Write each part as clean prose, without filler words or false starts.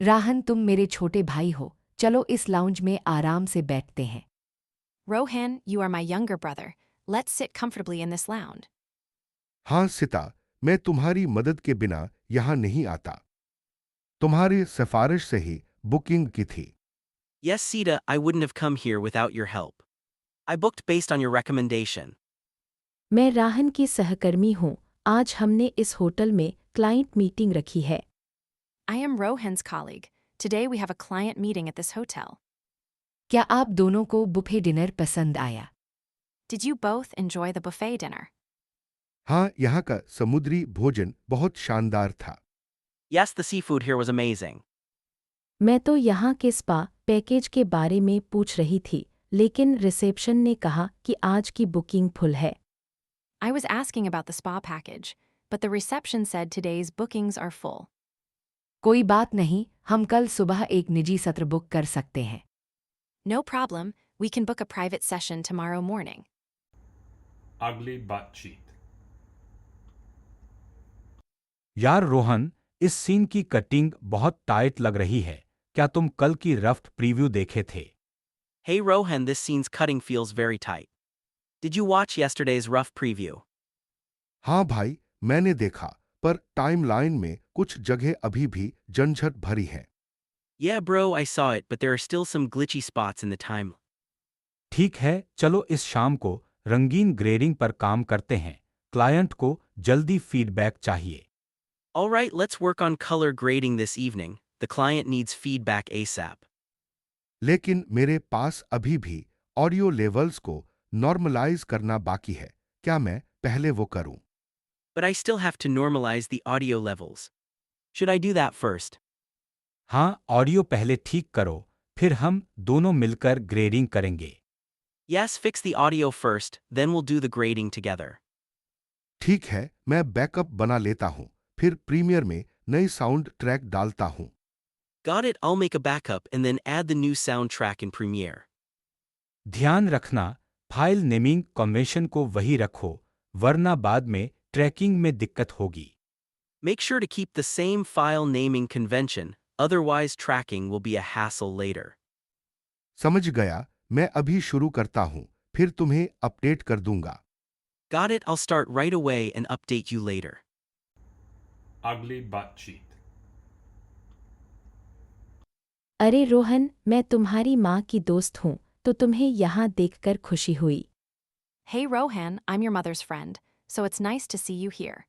राहन, तुम मेरे छोटे भाई हो, चलो इस लाउंज में आराम से बैठते हैं। Rohan, you are my younger brother. Let's sit comfortably in this lounge. हाँ सिता, मैं तुम्हारी मदद के बिना यहां नहीं आता। तुम्हारी सिफारिश से ही बुकिंग की थी। Yes, Sita, I wouldn't have come here without your help. I booked based on your recommendation. मैं राहन की सहकर्मी हूँ। आज हमने इस होटल में क्लाइंट मीटिंग रखी है। I am Rohan's colleague. Today we have a client meeting at this hotel. क्या आप दोनों को बुफे डिनर पसंद आया? Did you both enjoy the buffet dinner? हाँ, यहाँ का समुद्री भोजन बहुत शानदार था। Yes, the seafood here was amazing. मैं तो यहाँ के स्पा पैकेज के बारे में पूछ रही थी, लेकिन रिसेप्शन ने कहा कि आज की बुकिंग फुल है। I was asking about the spa package, but the reception said today's bookings are full. कोई बात नहीं, हम कल सुबह एक निजी सत्र बुक कर सकते हैं। No problem, we can book a private session tomorrow morning. अगली बातचीत। यार रोहन, इस सीन की कटिंग बहुत टाइट लग रही है। क्या तुम कल की रफ प्रीव्यू देखे थे? Hey Rohan, this scene's cutting feels very tight. Did you watch yesterday's rough preview? हाँ भाई, मैंने देखा, पर टाइमलाइन में कुछ जगह अभी भी झंझट भरी हैं। Yeah, bro, I saw it, but there are still some glitchy spots in the time. ठीक है, चलो इस शाम को रंगीन ग्रेडिंग पर काम करते हैं। क्लाइंट को जल्दी फीडबैक चाहिए। Alright, let's work on color grading this evening. The client needs feedback ASAP. लेकिन मेरे पास अभी भी ऑडियो लेवल्स को नॉर्मलाइज करना बाकी है। क्या मैं पहले वो करूं? But I still have to normalize the audio levels. Should I do that first? हाँ, ऑडियो पहले ठीक करो, फिर हम दोनों मिलकर ग्रेडिंग करेंगे। Yes, fix the audio first, then we'll do the grading together. ठीक है, मैं बैकअप बना लेता हूं, फिर प्रीमियर में नई साउंड ट्रैक डालता हूं। Got it, I'll make a backup and then add the new soundtrack in Premiere. ध्यान रखना, फाइल नेमिंग कन्वेंशन को वही रखो, वरना बाद में ट्रैकिंग में दिक्कत होगी। Make sure to keep the same file naming convention, otherwise tracking will be a hassle later. समझ गया, मैं अभी शुरू करता हूं, फिर तुम्हें अपडेट कर दूंगा। Got it, I'll start right away and update you later. अगली बातचीत। अरे रोहन, मैं तुम्हारी माँ की दोस्त हूँ, तो तुम्हें यहाँ देखकर खुशी हुई। Hey Rohan, I'm your mother's friend, so it's nice to see you here.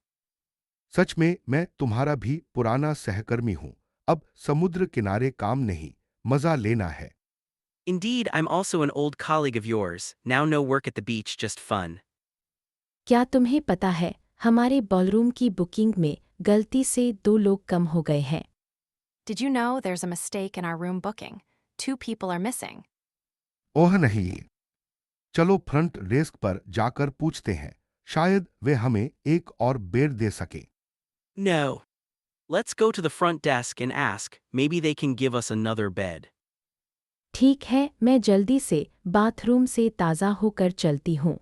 सच में मैं तुम्हारा भी पुराना सहकर्मी हूं। अब समुद्र किनारे काम नहीं, मजा लेना है। Indeed, I'm also an old colleague of yours, now no work at the beach, just fun. क्या तुम्हें पता है, हमारे बॉलरूम की बुकिंग में गलती से 2 लोग कम हो गए हैं। Did you know there's a mistake in our room booking? 2 people are missing. ओह नहीं, चलो फ्रंट डेस्क पर जाकर पूछते हैं, शायद वे हमें एक और बेड दे सके। No. Let's go to the front desk and ask, maybe they can give us another bed. ठीक है, मैं जल्दी से बाथरूम से ताज़ा होकर चलती हूँ।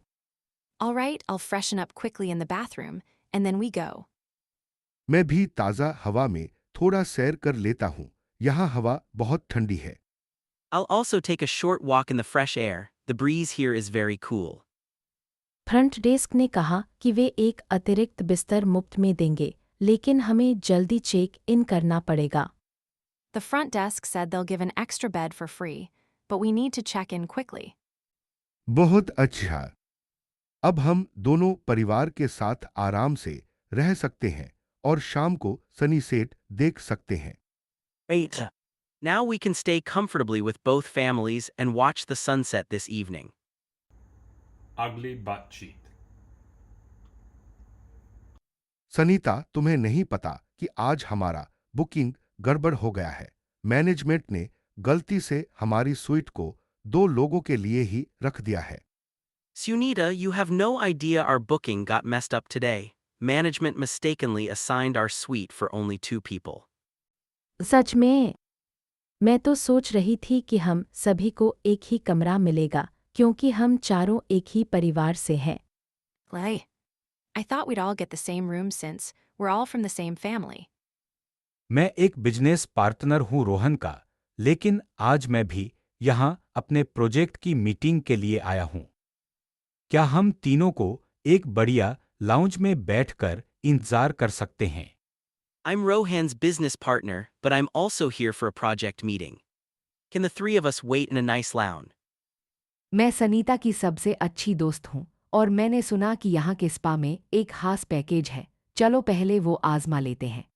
Alright, I'll freshen up quickly in the bathroom, and then we go. मैं भी ताज़ा हवा में थोड़ा सैर कर लेता हूँ। यहाँ हवा बहुत ठंडी है। I'll also take a short walk in the fresh air, the breeze here is very cool. Front desk ने कहा कि वे एक अतिरिक्त बिस्तर मुफ्त में देंगे, लेकिन हमें जल्दी चेक इन करना पड़ेगा। The front desk said they'll give an extra bed for free, but we need to check in quickly. बहुत अच्छा। अब हम दोनों परिवार के साथ आराम से रह सकते हैं और शाम को सनीसेट देख सकते हैं। Wait. Now we can stay comfortably with both families and watch the sunset this evening. अगली बातचीत। सनीता, तुम्हें नहीं पता कि आज हमारा बुकिंग गड़बड़ हो गया है। मैनेजमेंट ने गलती से हमारी स्वीट को 2 लोगों के लिए ही रख दिया है। Sunita, you have no idea our booking got messed up today. Management mistakenly assigned our suite for only 2 people. सच में? मैं तो सोच रही थी कि हम सभी को एक ही कमरा मिलेगा, क्योंकि हम चारों एक ही परिवार से हैं। Lay. I thought we'd all get the same room since we're all from the same family. मैं एक बिजनेस पार्टनर हूं रोहन का, लेकिन आज मैं भी यहां अपने प्रोजेक्ट की मीटिंग के लिए आया हूं। क्या हम तीनों को एक बढ़िया लाउंज में बैठकर इंतजार कर सकते हैं? I'm Rohan's business partner, but I'm also here for a project meeting. Can the three of us wait in a nice lounge? मैं सनीता की सबसे अच्छी दोस्त हूँ और मैंने सुना कि यहाँ के स्पा में एक खास पैकेज है। चलो पहले वो आजमा लेते हैं।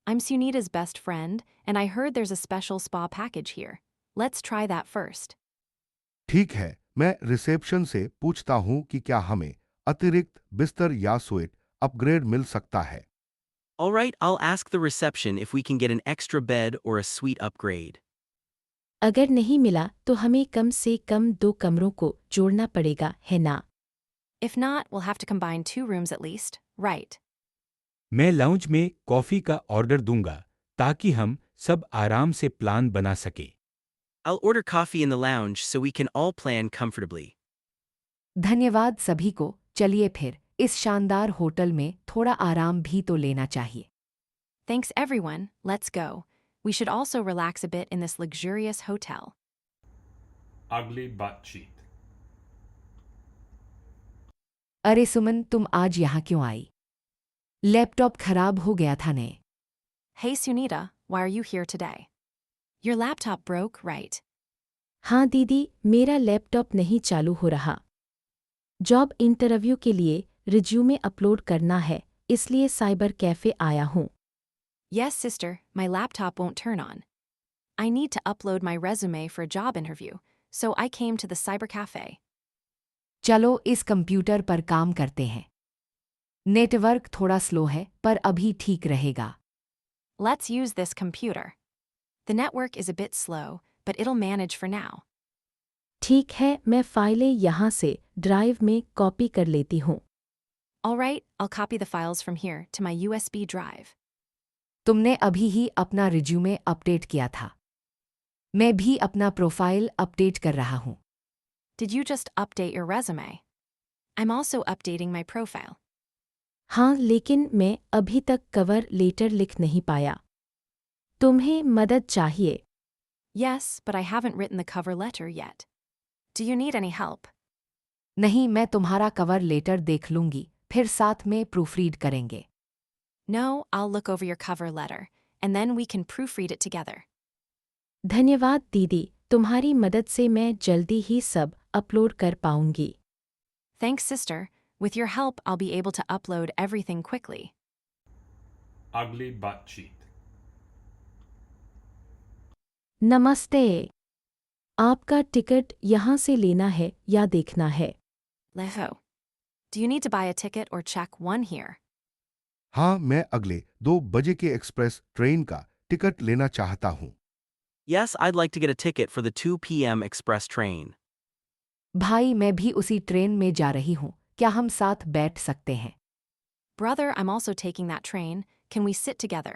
I'm Sunita's best friend, and I heard there's a special spa package here. Let's try that first. ठीक है, मैं रिसेप्शन से पूछता हूँ कि क्या हमें अतिरिक्त बिस्तर या स्वीट अपग्रेड मिल सकता है। Alright, I'll ask the reception if we can get an extra bed or a suite upgrade. अगर नहीं मिला तो हमें कम से कम 2 कमरों को जोड़ना पड़ेगा, है ना? If not, we'll have to combine 2 rooms at least, right? मैं लाउंज में कॉफी का ऑर्डर दूंगा ताकि हम सब आराम से प्लान बना सके। I'll order coffee in the lounge so we can all plan comfortably. धन्यवाद सभी को। चलिए फिर इस शानदार होटल में थोड़ा आराम भी तो लेना चाहिए। Thanks everyone, let's go. We should also relax a bit in this luxurious hotel. Ugly बातचीत। अरे सुमन, तुम आज यहाँ क्यों आई? लैपटॉप खराब हो गया था ने। Hey Sunita, why are you here today? Your laptop broke, right? हाँ दीदी, मेरा लैपटॉप नहीं चालू हो रहा। जॉब इंटरव्यू के लिए रिज्यूमे अपलोड करना है, इसलिए साइबर कैफे आया हूँ। Yes, sister, my laptop won't turn on. I need to upload my resume for a job interview, so I came to the cyber cafe. चलो इस कंप्यूटर पर काम करते हैं। नेटवर्क थोड़ा स्लो है पर अभी ठीक रहेगा। Let's use this computer. The network is a bit slow, but it'll manage for now. ठीक है, मैं फाइलें यहाँ से ड्राइव में कॉपी कर लेती हूँ। Alright, I'll copy the files from here to my USB drive. तुमने अभी ही अपना रिज्यूमे अपडेट किया था। मैं भी अपना प्रोफाइल अपडेट कर रहा हूँ। Did you just update your resume? I'm also updating my profile. हाँ, लेकिन मैं अभी तक कवर लेटर लिख नहीं पाया। तुम्हें मदद चाहिए? Yes, but I haven't written the cover letter yet. Do you need any help? नहीं, मैं तुम्हारा कवर लेटर देख लूंगी, फिर साथ में प्रूफरीड करेंगे। No, I'll look over your cover letter, and then we can proofread it together. धन्यवाद दीदी, तुम्हारी मदद से मैं जल्दी ही सब अपलोड कर पाऊंगी। Thanks, sister. With your help, I'll be able to upload everything quickly. Ugly बातचीत। नमस्ते। आपका टिकट यहाँ से लेना है या देखना है? Leho. Do you need to buy a ticket or check one here? हाँ, मैं अगले 2 बजे के एक्सप्रेस ट्रेन का टिकट लेना चाहता हूँ। Yes, I'd like to get a ticket for the 2 p.m. express train. भाई, मैं भी उसी ट्रेन में जा रही हूँ। क्या हम साथ बैठ सकते हैं? Brother, I'm also taking that train. Can we sit together?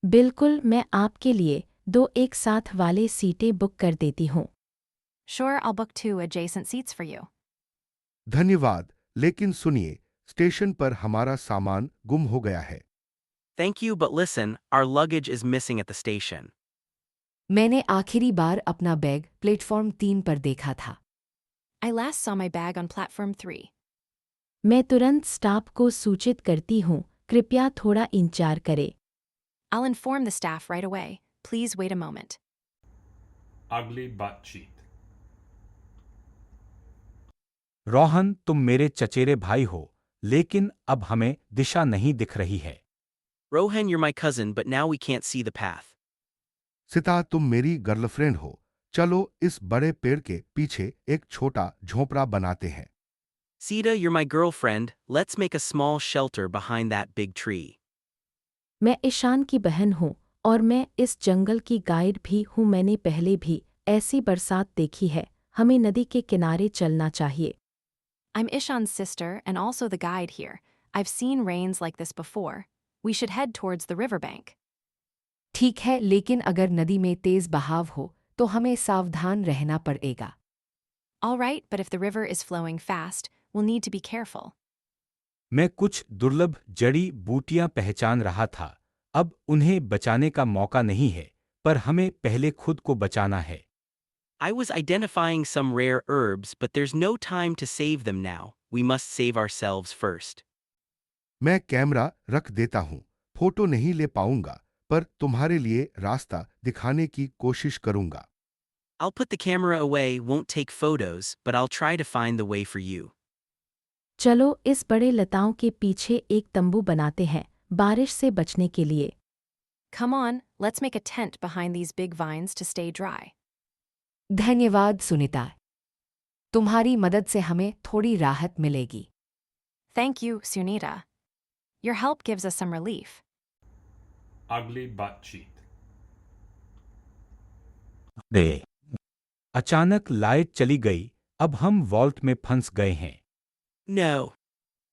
बिल्कुल, मैं आपके लिए 2 एक साथ वाले सीटें बुक कर देती हूँ। Sure, I'll book 2 adjacent seats for you. धन्यवाद, लेकिन सुनिए, स्टेशन पर हमारा सामान गुम हो गया है। Thank you, but listen, our luggage is missing at the station. मैंने आखिरी बार अपना बैग प्लेटफॉर्म 3 पर देखा था। I last saw my bag on platform 3. मैं तुरंत स्टाफ को सूचित करती हूँ, कृपया थोड़ा इंतजार करें। I'll inform the staff right away. Please wait a moment. Ugly बातचीत। रोहन, तुम मेरे चचेरे भाई हो, लेकिन अब हमें दिशा नहीं दिख रही है। Rohan, you're my cousin, but now we can't see the path. सिता, तुम मेरी गर्लफ्रेंड हो। चलो इस बड़े पेड़ के पीछे एक छोटा झोंपड़ा बनाते हैं। Sita, you're my girlfriend, let's make a small shelter behind that big tree. मैं ईशान की बहन हूँ और मैं इस जंगल की गाइड भी हूँ। मैंने पहले भी ऐसी बरसात देखी है। हमें नदी के किनारे चलना चाहिए। I'm Ishan's sister and also the guide here. I've seen rains like this before. We should head towards the riverbank. ठीक है, लेकिन अगर नदी में तेज बहाव हो तो हमें सावधान रहना पड़ेगा। All right, but if the river is flowing fast, we'll need to be careful. मैं कुछ दुर्लभ जड़ी बूटियां पहचान रहा था। अब उन्हें बचाने का मौका नहीं है, पर हमें पहले खुद को बचाना है। I was identifying some rare herbs, but there's no time to save them now. We must save ourselves first. मैं कैमरा रख देता हूं। फोटो नहीं ले पाऊंगा, पर तुम्हारे लिए रास्ता दिखाने की कोशिश करूंगा। I'll put the camera away, won't take photos, but I'll try to find the way for you. चलो इस बड़े लताओं के पीछे एक तंबू बनाते हैं, बारिश से बचने के लिए। Come on, let's make a tent behind these big vines to stay dry. धन्यवाद सुनीता। तुम्हारी मदद से हमें थोड़ी राहत मिलेगी। Thank you, Sunita. Your help gives us some relief. Ugly butt cheek. दे। अचानक लाइट चली गई, अब हम वॉल्ट में फंस गए हैं। No.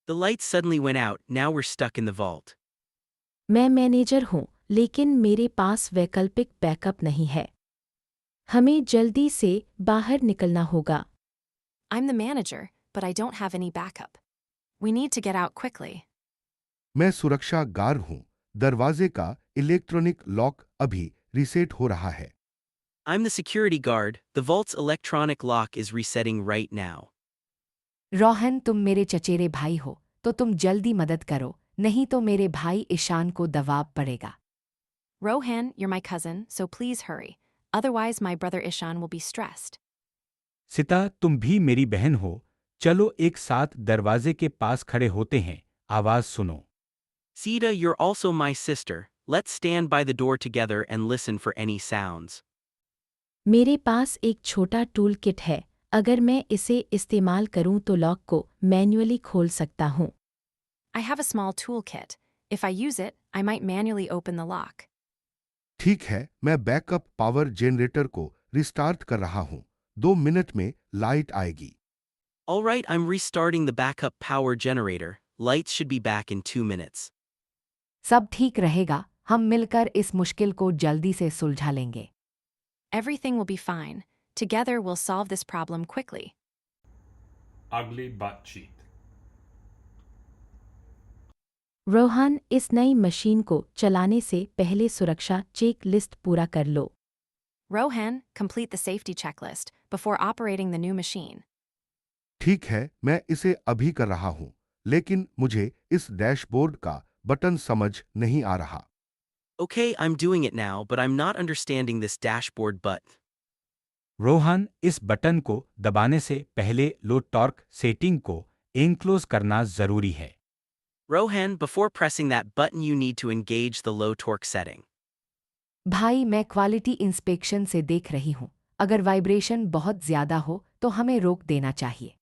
The lights suddenly went out, now we're stuck in the vault. मैं मैनेजर हूँ, लेकिन मेरे पास वैकल्पिक बैकअप नहीं है। हमें जल्दी से बाहर निकलना होगा। I'm the manager, but I don't have any backup. We need to get out quickly. मैं सुरक्षा गार्ड हूं। दरवाजे का इलेक्ट्रॉनिक लॉक अभी रीसेट हो रहा है। I'm the security guard, the vault's electronic lock is resetting right now. Rohan, तुम मेरे चचेरे भाई हो, तो तुम जल्दी मदद करो, नहीं तो मेरे भाई ईशान को दबाव पड़ेगा। Rohan, you're my cousin, so please hurry. Otherwise, my brother Ishan will be stressed. सिता, तुम भी मेरी बहन हो, चलो एक साथ दरवाजे के पास खड़े होते हैं, आवाज सुनो। Sita, you're also my sister. Let's stand by the door together and listen for any sounds. मेरे पास एक छोटा टूल किट है, अगर मैं इसे इस्तेमाल करूं तो लॉक को मैन्युअली खोल सकता हूं। I have a small toolkit. If I use it, I might manually open the lock. ठीक है, मैं बैकअप पावर जनरेटर को रिस्टार्ट कर रहा हूं। 2 मिनट में लाइट आएगी। Alright, I'm restarting the backup power generator. Lights should be back in 2 minutes. सब ठीक रहेगा, हम मिलकर इस मुश्किल को जल्दी से सुलझा लेंगे। Everything will be fine. Together, we'll solve this problem quickly. Ugly butt cheek. Rohan, इस नई मशीन को चलाने से पहले सुरक्षा चेक लिस्ट पूरा कर लो। Rohan, complete the safety checklist before operating the new machine. ठीक है, मैं इसे अभी कर रहा हूं, लेकिन मुझे इस डैशबोर्ड का बटन समझ नहीं आ रहा। Okay, I'm doing it now, but I'm not understanding this dashboard button. Rohan, इस बटन को दबाने से पहले लो टॉर्क सेटिंग को एनक्लोज करना जरूरी है। Rohan, before pressing that button, you need to engage the low torque setting. भाई, मैं क्वालिटी इंस्पेक्शन से देख रही हूँ, अगर वाइब्रेशन बहुत ज्यादा हो तो हमें रोक देना चाहिए।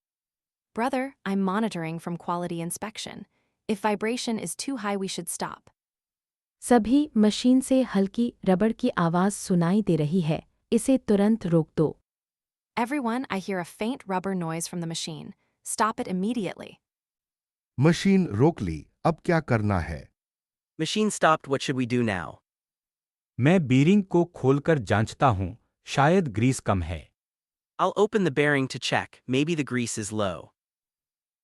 Brother, I'm monitoring from quality inspection. If vibration is too high, we should stop. सभी मशीन से हल्की रबड़ की आवाज सुनाई दे रही है, इसे तुरंत रोक दो। Everyone, I hear a faint rubber noise from the machine. Stop it immediately. Machine रोक ली, अब क्या करना है? Machine stopped, what should we do now? मैं बीरिंग को खोलकर जांचता हूं, शायद ग्रीस कम है। I'll open the bearing to check, maybe the grease is low.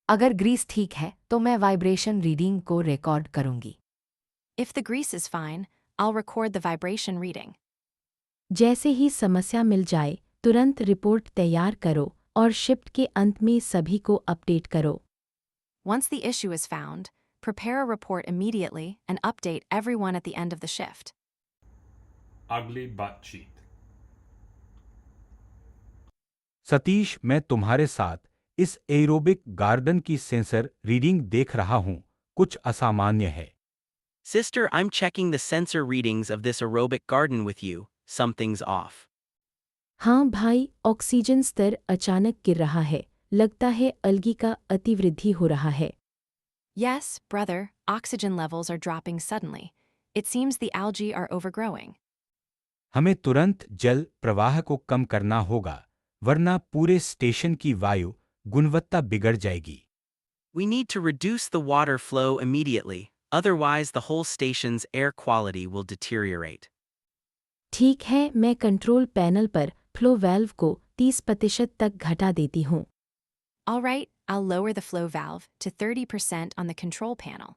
अगर ग्रीस ठीक है तो मैं वाइब्रेशन रीडिंग को रिकॉर्ड करूंगी। If the grease is fine, I'll record the vibration reading. जैसे ही समस्या मिल जाए, तुरंत रिपोर्ट तैयार करो और शिफ्ट के अंत में सभी को अपडेट करो। Once the issue is found, prepare a report immediately and update everyone at the end of the shift. Ugly butt cheek. Satish, मैं तुम्हारे साथ इस एरोबिक गार्डन की सेंसर रीडिंग देख रहा हूं, कुछ असामान्य है। Sister, I'm checking the sensor readings of this aerobic garden with you. Something's off. हाँ भाई, ऑक्सीजन स्तर अचानक गिर रहा है, लगता है अलगी का अतिवृद्धि हो रहा है। Yes, brother, oxygen levels are dropping suddenly. It seems the algae are overgrowing. हमें तुरंत जल प्रवाह को कम करना होगा, वरना पूरे स्टेशन की वायु गुणवत्ता बिगड़ जाएगी। We need to reduce the water flow immediately, otherwise the whole station's air quality will deteriorate. ठीक है, मैं कंट्रोल पैनल पर फ्लो वाल्व को 30% तक घटा देती हूँ। All right, I'll lower the flow valve to 30% on the control panel.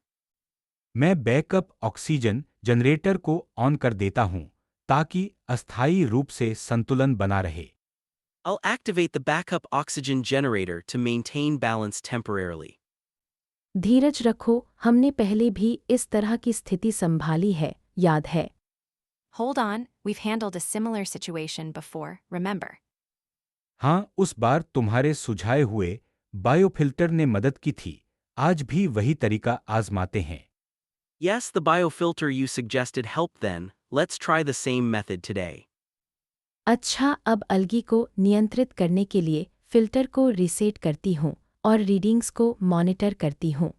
मैं बैकअप ऑक्सीजन जनरेटर को ऑन कर देता हूं ताकि अस्थायी रूप से संतुलन बना रहे। I'll activate the backup oxygen generator to maintain balance temporarily. धीरज रखो, हमने पहले भी इस तरह की स्थिति संभाली है, याद है। Hold on, we've handled a similar situation before, remember. हाँ, उस बार तुम्हारे सुझाए हुए बायोफिल्टर ने मदद की थी। आज भी वही तरीका आजमाते हैं। Yes, the biofilter you suggested helped then. Let's try the same method today. अच्छा, अब अलगी को नियंत्रित करने के लिए फिल्टर को रीसेट करती हूँ और रीडिंग्स को मॉनिटर करती हूँ।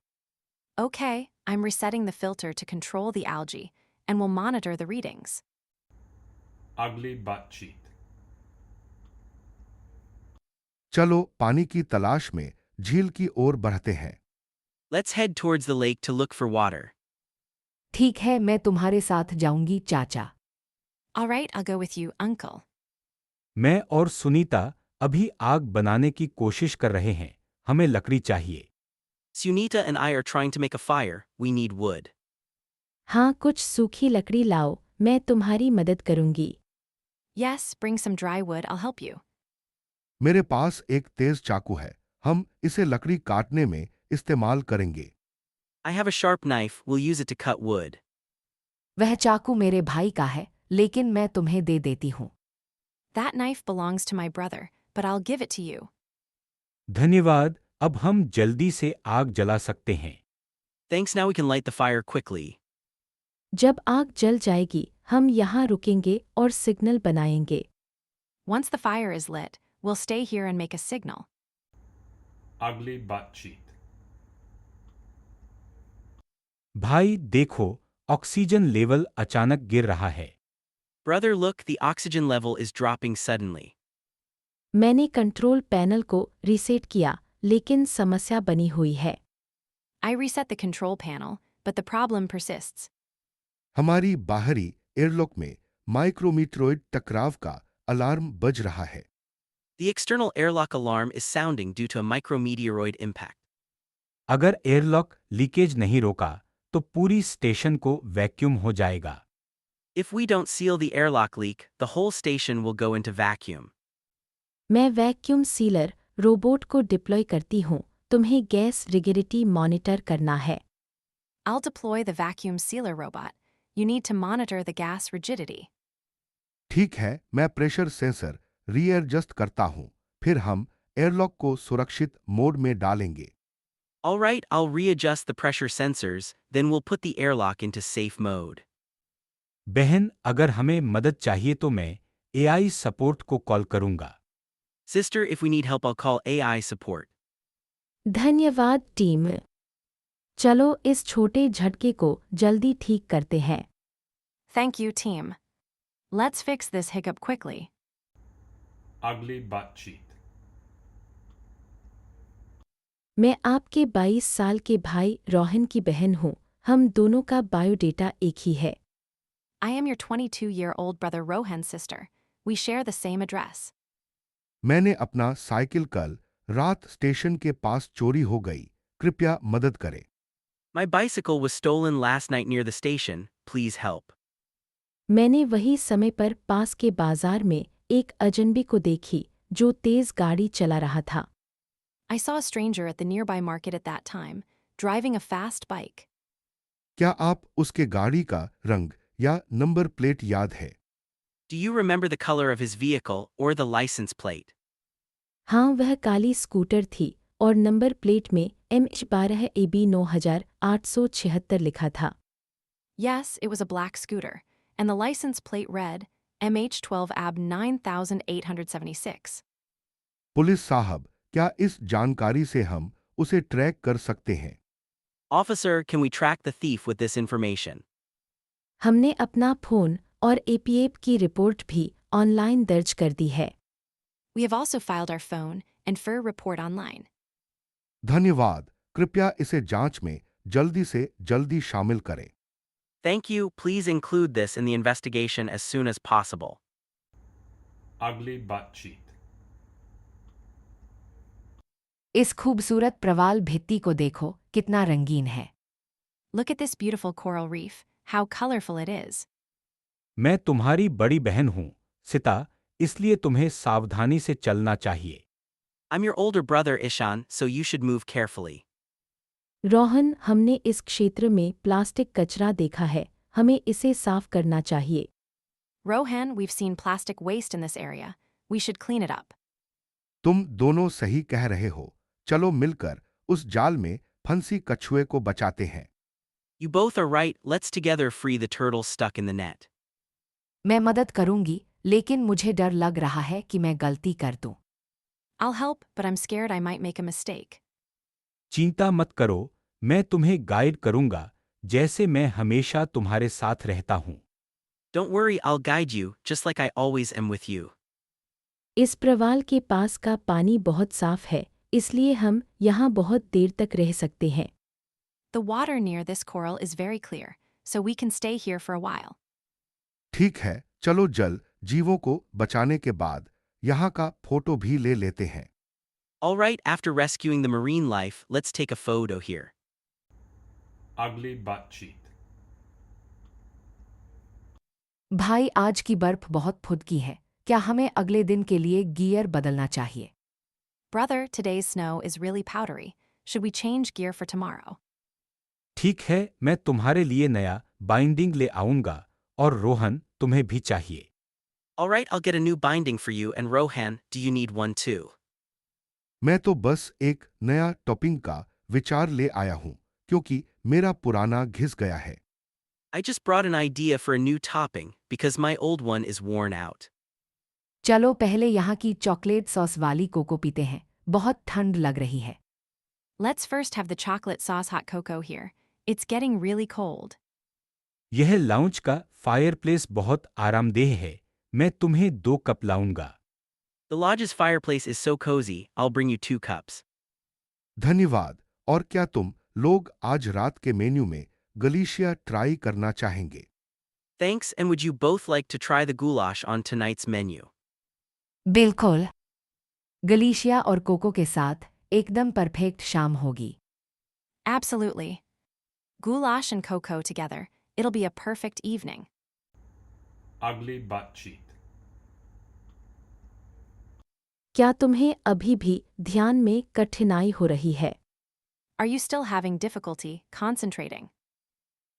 Okay, I'm resetting the filter to control the algae, and we'll monitor the readings. अगली बातचीत। चलो पानी की तलाश में झील की ओर बढ़ते हैं। Let's head towards the lake to look for water. ठीक है, मैं तुम्हारे साथ जाऊंगी चाचा। All right, I'll go with you, Uncle. मैं और सुनीता अभी आग बनाने की कोशिश कर रहे हैं। हमें लकड़ी चाहिए। Sunita and I are trying to make a fire. We need wood. हाँ, कुछ सूखी लकड़ी लाओ, मैं तुम्हारी मदद करूंगी। Yes, bring some dry wood, I'll help you. मेरे पास एक तेज चाकू है, हम इसे लकड़ी काटने में इस्तेमाल करेंगे। I have a sharp knife. We'll use it to cut wood. वह चाकू मेरे भाई का है, लेकिन मैं तुम्हें दे देती हूँ। That knife belongs to my brother, but I'll give it to you. धन्यवाद, अब हम जल्दी से आग जला सकते हैं। Thanks, now we can light the fire quickly. जब आग जल जाएगी, हम यहाँ रुकेंगे और सिग्नल बनाएंगे। Once the fire is lit, we'll stay here and make a signal. अगली बातचीत। भाई देखो, ऑक्सीजन लेवल अचानक गिर रहा है। Brother, look, the oxygen level is dropping suddenly. मैंने कंट्रोल पैनल को रीसेट किया, लेकिन समस्या बनी हुई है। I reset the control panel, but the problem persists. हमारी बाहरी एयरलॉक में माइक्रोमीटरोइड टकराव का अलार्म बज रहा है। The external airlock alarm is sounding due to a micrometeoroid impact. अगर एयरलॉक लीकेज नहीं रोका तो पूरी स्टेशन को वैक्यूम हो जाएगा। If we don't seal the airlock leak, the whole station will go into vacuum. मैं वैक्यूम सीलर रोबोट को डिप्लॉय करती हूँ, तुम्हें गैस रिगिडिटी मॉनिटर करना है। I'll deploy the vacuum sealer robot. You need to monitor the gas rigidity. ठीक है, मैं प्रेशर सेंसर रीएडजस्ट करता हूँ, फिर हम एयरलॉक को सुरक्षित मोड में डालेंगे। All right, I'll readjust the pressure sensors, then we'll put the airlock into safe mode. बहन, अगर हमें मदद चाहिए तो मैं एआई सपोर्ट को कॉल करूंगा। Sister, if we need help, I'll call AI support. धन्यवाद टीम। चलो इस छोटे झटके को जल्दी ठीक करते हैं। Thank you, team. Let's fix this hiccup quickly. अगली बातचीत। मैं आपके 22 साल के भाई रोहन की बहन हूँ, हम दोनों का बायोडेटा एक ही है। I am your 22-year-old brother Rohan's sister. We share the same address. मैंने अपना साइकिल कल रात स्टेशन के पास चोरी हो गई, कृपया मदद करें। My bicycle was stolen last night near the station. Please help. मैंने वही समय पर पास के बाजार में एक अजनबी को देखी जो तेज गाड़ी चला रहा था। I saw a stranger at the nearby market at that time, driving a fast bike. क्या आप उसके गाड़ी का रंग या नंबर प्लेट याद है? Do you remember the color of his vehicle or the license plate? हाँ, वह काली स्कूटर थी और नंबर प्लेट में MH12AB 9876 लिखा था। Yes, it was a black scooter, and the license plate read MH12AB 9876. Police साहब, क्या इस जानकारी से हम उसे ट्रैक कर सकते हैं? Officer, can we track the thief with this information? हमने अपना फोन और APAP की रिपोर्ट भी ऑनलाइन दर्ज कर दी है। We have also filed our phone and FIR report online. धन्यवाद, कृपया इसे जांच में जल्दी से जल्दी शामिल करें। Thank you. Please include this in the investigation as soon as possible. अगली बातचीत। इस खूबसूरत प्रवाल भित्ति को देखो, कितना रंगीन है। Look at this beautiful coral reef. how colorful it is. मैं तुम्हारी बड़ी बहन हूं, सिता, इसलिए तुम्हें सावधानी से चलना चाहिए। I'm your older brother, Ishan, so you should move carefully. Rohan, हमने इस क्षेत्र में प्लास्टिक कचरा देखा है, हमें इसे साफ करना चाहिए। Rohan, we've seen plastic waste in this area. We should clean it up. तुम दोनों सही कह रहे हो। चलो मिलकर उस जाल में फंसी कछुए को बचाते हैं। You both are right, let's together free the turtle stuck in the net. मैं मदद करूंगी, लेकिन मुझे डर लग रहा है कि मैं गलती कर दूं। I'll help, but I'm scared I might make a mistake. चिंता मत करो, मैं तुम्हें गाइड करूंगा, जैसे मैं हमेशा तुम्हारे साथ रहता हूं। Don't worry, I'll guide you, just like I always am with you. इस प्रवाल के पास का पानी बहुत साफ है, इसलिए हम यहाँ बहुत देर तक रह सकते हैं। The water near this coral is very clear, so we can stay here for a while. ठीक है, चलो जल जीवों को बचाने के बाद यहाँ का फोटो भी ले लेते हैं। Alright, after rescuing the marine life, let's take a photo here. Ugly butt cheek. भाई, आज की बर्फ बहुत फुदकी है, क्या हमें अगले दिन के लिए गियर बदलना चाहिए? Brother, today's snow is really powdery. Should we change gear for tomorrow? ठीक है, मैं तुम्हारे लिए नया बाइंडिंग ले आऊंगा, और रोहन, तुम्हें भी चाहिए। Alright, I'll get a new binding for you, and Rohan, do you need one too? मैं तो बस एक नया टॉपिंग का विचार ले आया हूँ, क्योंकि मेरा पुराना घिस गया है। I just brought an idea for a new topping, because my old one is worn out. चलो पहले यहाँ की चॉकलेट सॉस वाली कोको पीते हैं, बहुत ठंड लग रही है। Let's first have the chocolate sauce hot cocoa here. It's getting really cold. यह लाउंज का फायरप्लेस बहुत आरामदेह है, मैं तुम्हें 2 कप लाऊंगा। The lodge's fireplace is so cozy, I'll bring you 2 cups. धन्यवाद। और क्या तुम लोग आज रात के मेन्यू में गलीशिया ट्राई करना चाहेंगे? Thanks, and would you both like to try the goulash on tonight's menu? बिल्कुल। गलीशिया और कोको के साथ एकदम परफेक्ट शाम होगी। Absolutely. Goulash and cocoa together. It'll be a perfect evening. Ugly butt cheek. क्या तुम्हें अभी भी ध्यान में कठिनाई हो रही है? Are you still having difficulty concentrating?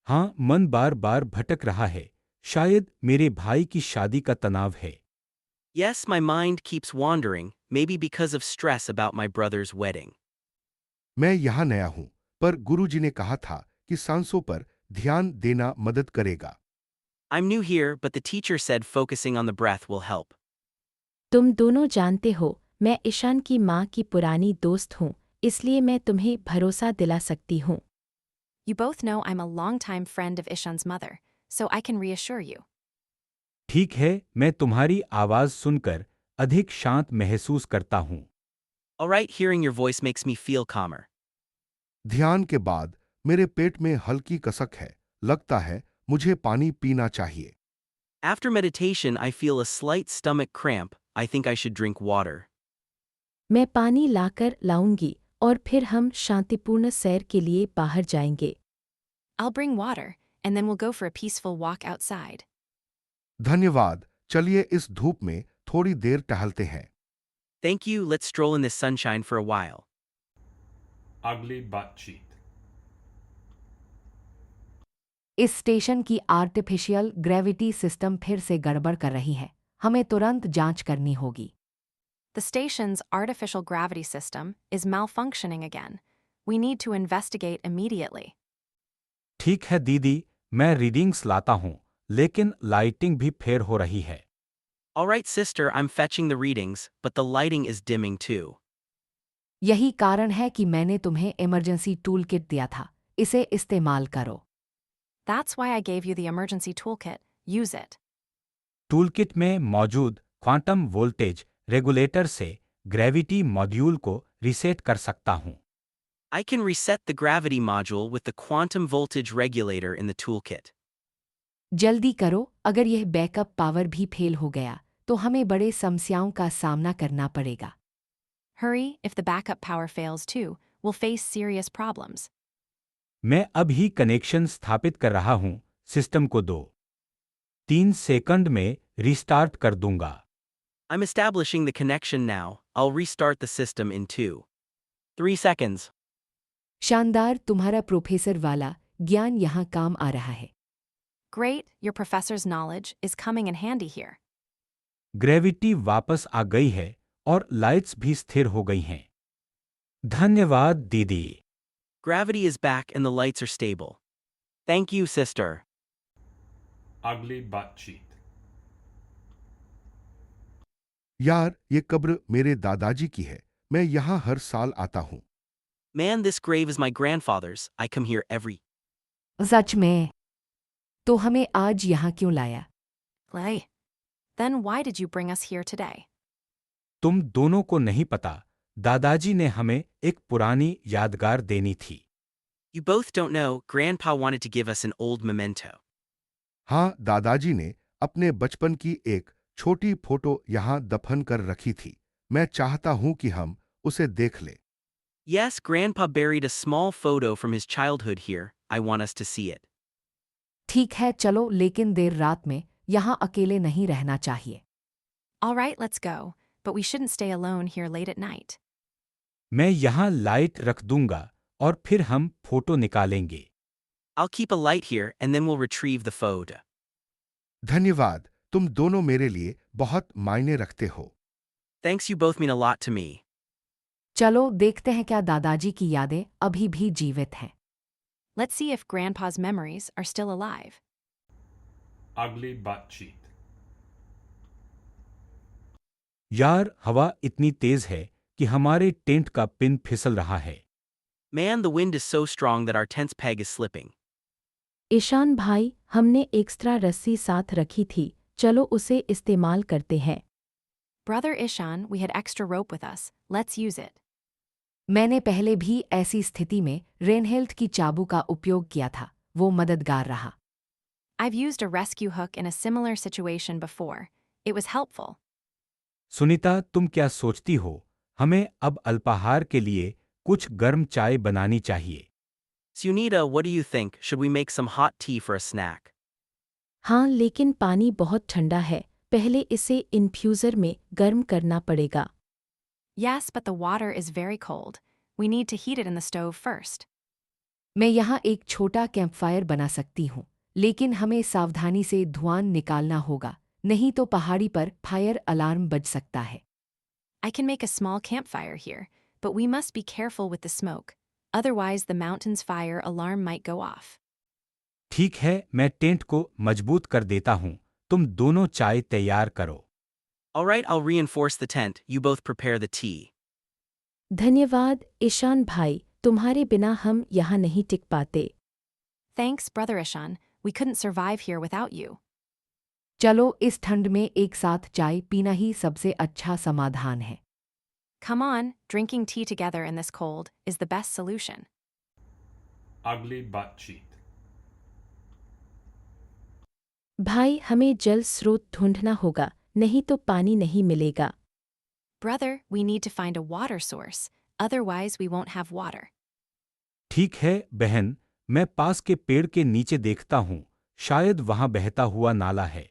हाँ, मन बार बार भटक रहा है, शायद मेरे भाई की शादी का तनाव है। Yes, my mind keeps wandering, maybe because of stress about my brother's wedding. मैं यहाँ नया हूँ, पर गुरुजी ने कहा था कि सांसों पर ध्यान देना मदद करेगा। I'm new here, but the teacher said focusing on the breath will help. तुम दोनों जानते हो, मैं ईशान की माँ की पुरानी दोस्त हूँ, इसलिए मैं तुम्हें भरोसा दिला सकती हूँ। You both know I'm a longtime friend of Ishan's mother, so I can reassure you. ठीक है, मैं तुम्हारी आवाज सुनकर अधिक शांत महसूस करता हूँ। Alright, hearing your voice makes me feel calmer. ध्यान के बाद मेरे पेट में हल्की कसक है, लगता है मुझे पानी पीना चाहिए। After meditation, I feel a slight stomach cramp. I think I should drink water. मैं पानी लाकर लाऊंगी और फिर हम शांतिपूर्ण सैर के लिए बाहर जाएंगे। I'll bring water, and then we'll go for a peaceful walk outside. धन्यवाद। चलिए इस धूप में थोड़ी देर टहलते हैं। Thank you, let's stroll in this sunshine for a while. Ugly butt cheek. इस स्टेशन की आर्टिफिशियल ग्रेविटी सिस्टम फिर से गड़बड़ कर रही है, हमें तुरंत जांच करनी होगी। The station's artificial gravity system is malfunctioning again. We need to investigate immediately. ठीक है दीदी, मैं रीडिंग्स लाता हूँ, लेकिन लाइटिंग भी फेर हो रही है। Alright, sister, I'm fetching the readings, but the lighting is dimming too. यही कारण है कि मैंने तुम्हें इमरजेंसी टूल किट दिया था, इसे इस्तेमाल करो। That's why I gave you the emergency toolkit. Use it. Toolkit में मौजूद क्वांटम वोल्टेज रेगुलेटर से ग्रेविटी मॉड्यूल को रीसेट कर सकता हूँ। I can reset the gravity module with the quantum voltage regulator in the toolkit. जल्दी करो, अगर यह बैकअप पावर भी फेल हो गया तो हमें बड़े समस्याओं का सामना करना पड़ेगा। Hurry, if the backup power fails too, we'll face serious problems. मैं अब ही कनेक्शन स्थापित कर रहा हूँ, सिस्टम को दो। 3 सेकंड में रीस्टार्ट कर दूंगा। I'm establishing the connection now. I'll restart the system in 2. 3 seconds. शानदार, तुम्हारा प्रोफेसर वाला ज्ञान यहाँ काम आ रहा है। Great, your professor's knowledge is coming in handy here. Gravity वापस आ गई है और लाइट्स भी स्थिर हो गई हैं। धन्यवाद दीदी। Gravity is back and the lights are stable. Thank you, sister. अगली बातचीत। यार, ये कब्र मेरे दादाजी की है। मैं यहाँ हर साल आता हूँ। Man, this grave is my grandfather's. I come here every. सच में? तो हमें आज यहाँ क्यों लाया? Lay. Then why did you bring us here today? तुम दोनों को नहीं पता, दादाजी ने हमें एक पुरानी यादगार देनी थी। You both don't know, Grandpa wanted to give us an old memento. हाँ, दादाजी ने अपने बचपन की एक छोटी फोटो यहाँ दफन कर रखी थी। मैं चाहता हूँ कि हम उसे देख लें। Yes, Grandpa buried a small photo from his childhood here. I want us to see it. ठीक है, चलो, लेकिन देर रात में यहाँ अकेले नहीं रहना चाहिए। All right, let's go, but we shouldn't stay alone here late at night. मैं यहाँ लाइट रख दूंगा और फिर हम फोटो निकालेंगे। I'll keep a light here and then we'll retrieve the photo. धन्यवाद, तुम दोनों मेरे लिए बहुत मायने रखते हो। Thanks, you both mean a lot to me. चलो देखते हैं क्या दादाजी की यादें अभी भी जीवित हैं। Let's see if Grandpa's memories are still alive. अगली बातचीत। यार, हवा इतनी तेज है कि हमारे टेंट का पिन फिसल रहा है। Man, the wind is so strong that our tent's peg is slipping. Ishan भाई, हमने एक्स्ट्रा रस्सी साथ रखी थी, चलो उसे इस्तेमाल करते हैं। Brother Ishan, we had extra rope with us. Let's use it. मैंने पहले भी ऐसी स्थिति में रेनहेल्थ की चाबू का उपयोग किया था, वो मददगार रहा। I've used a rescue hook in a similar situation before. It was helpful. Sunita, तुम क्या सोचती हो? हमें अब अल्पाहार के लिए कुछ गर्म चाय बनानी चाहिए। Sunita, what do you think? Should we make some hot tea for a snack? हाँ, लेकिन पानी बहुत ठंडा है, पहले इसे इन्फ्यूज़र में गर्म करना पड़ेगा। Yes, but the water is very cold. We need to heat it in the stove first. मैं यहाँ एक छोटा कैंपफायर बना सकती हूँ, लेकिन हमें सावधानी से धुआं निकालना होगा, नहीं तो पहाड़ी पर फायर अलार्म बज सकता है। I can make a small campfire here, but we must be careful with the smoke. Otherwise, the mountain's fire alarm might go off. ठीक है, मैं टेंट को मजबूत कर देता हूँ, तुम दोनों चाय तैयार करो। All right, I'll reinforce the tent. You both prepare the tea. धन्यवाद ईशान भाई, तुम्हारे बिना हम यहाँ नहीं टिक पाते। Thanks, Brother Ishan. We couldn't survive here without you. चलो, इस ठंड में एक साथ चाय पीना ही सबसे अच्छा समाधान है। Come on, drinking tea together in this cold is the best solution. अगली बातचीत। भाई, हमें जल स्रोत ढूंढना होगा, नहीं तो पानी नहीं मिलेगा। Brother, we need to find a water source. Otherwise, we won't have water. ठीक है बहन, मैं पास के पेड़ के नीचे देखता हूँ, शायद वहाँ बहता हुआ नाला है।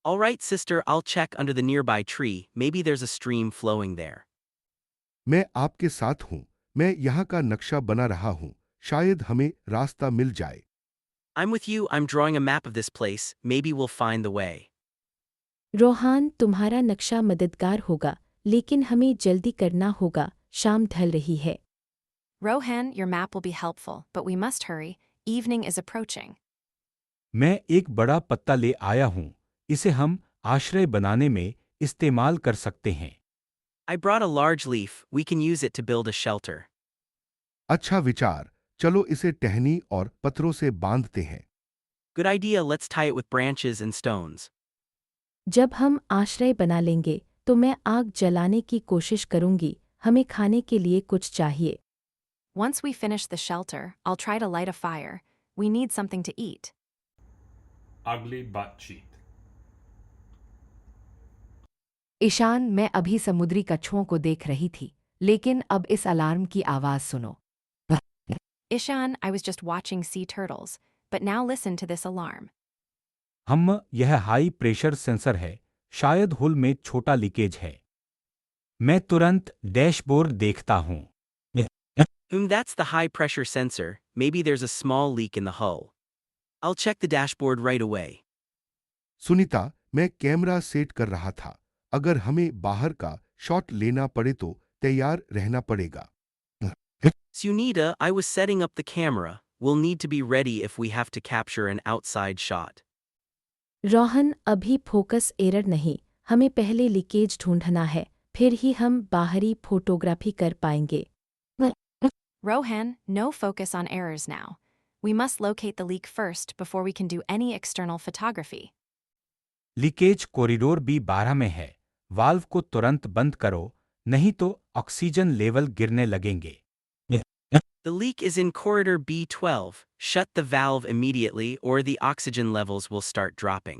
All right, sister, I'll check under the nearby tree. Maybe there's a stream flowing there. मैं आपके साथ हूँ। मैं यहाँ का नक्शा बना रहा हूँ। शायद हमें रास्ता मिल जाए। I'm with you. I'm drawing a map of this place. Maybe we'll find the way. Rohan, तुम्हारा नक्शा मददगार होगा, लेकिन हमें जल्दी करना होगा, शाम ढल रही है। Rohan, your map will be helpful, but we must hurry. Evening is approaching. मैं एक बड़ा पत्ता ले आया हूँ, इसे हम आश्रय बनाने में इस्तेमाल कर सकते हैं। I brought a large leaf. We can use it to build a shelter. अच्छा विचार, चलो इसे टहनी और पत्थरों से बांधते हैं। Good idea. Let's tie it with branches and stones. जब हम आश्रय बना लेंगे, तो मैं आग जलाने की कोशिश करूंगी, हमें खाने के लिए कुछ चाहिए। Once we finish the shelter, I'll try to light a fire. We need something to eat. अगली बातचीत। ईशान, मैं अभी समुद्री कछुओं को देख रही थी, लेकिन अब इस अलार्म की आवाज़ सुनो। Ishan, I was just watching sea turtles. but now listen to this alarm. यह हाई प्रेशर सेंसर है, शायद हुल में छोटा लीकेज है। मैं तुरंत डैशबोर्ड देखता हूँ। That's the high pressure sensor. Maybe there's a small leak in the hull. I'll check the dashboard right away. Sunita, मैं कैमरा सेट कर रहा था। अगर हमें बाहर का शॉट लेना पड़े तो तैयार रहना पड़ेगा। Sunita, I was setting up the camera. We'll need to be ready if we have to capture an outside shot. Rohan, अभी फोकस एरर नहीं, हमें पहले लीकेज ढूंढना है, फिर ही हम बाहरी फोटोग्राफी कर पाएंगे। Rohan, no focus on errors now. We must locate the leak first before we can do any external photography. Leakage corridor B12 में है। वाल्व को तुरंत बंद करो, नहीं तो ऑक्सीजन लेवल गिरने लगेंगे। The leak is in corridor B12. Shut the valve immediately or the oxygen levels will start dropping.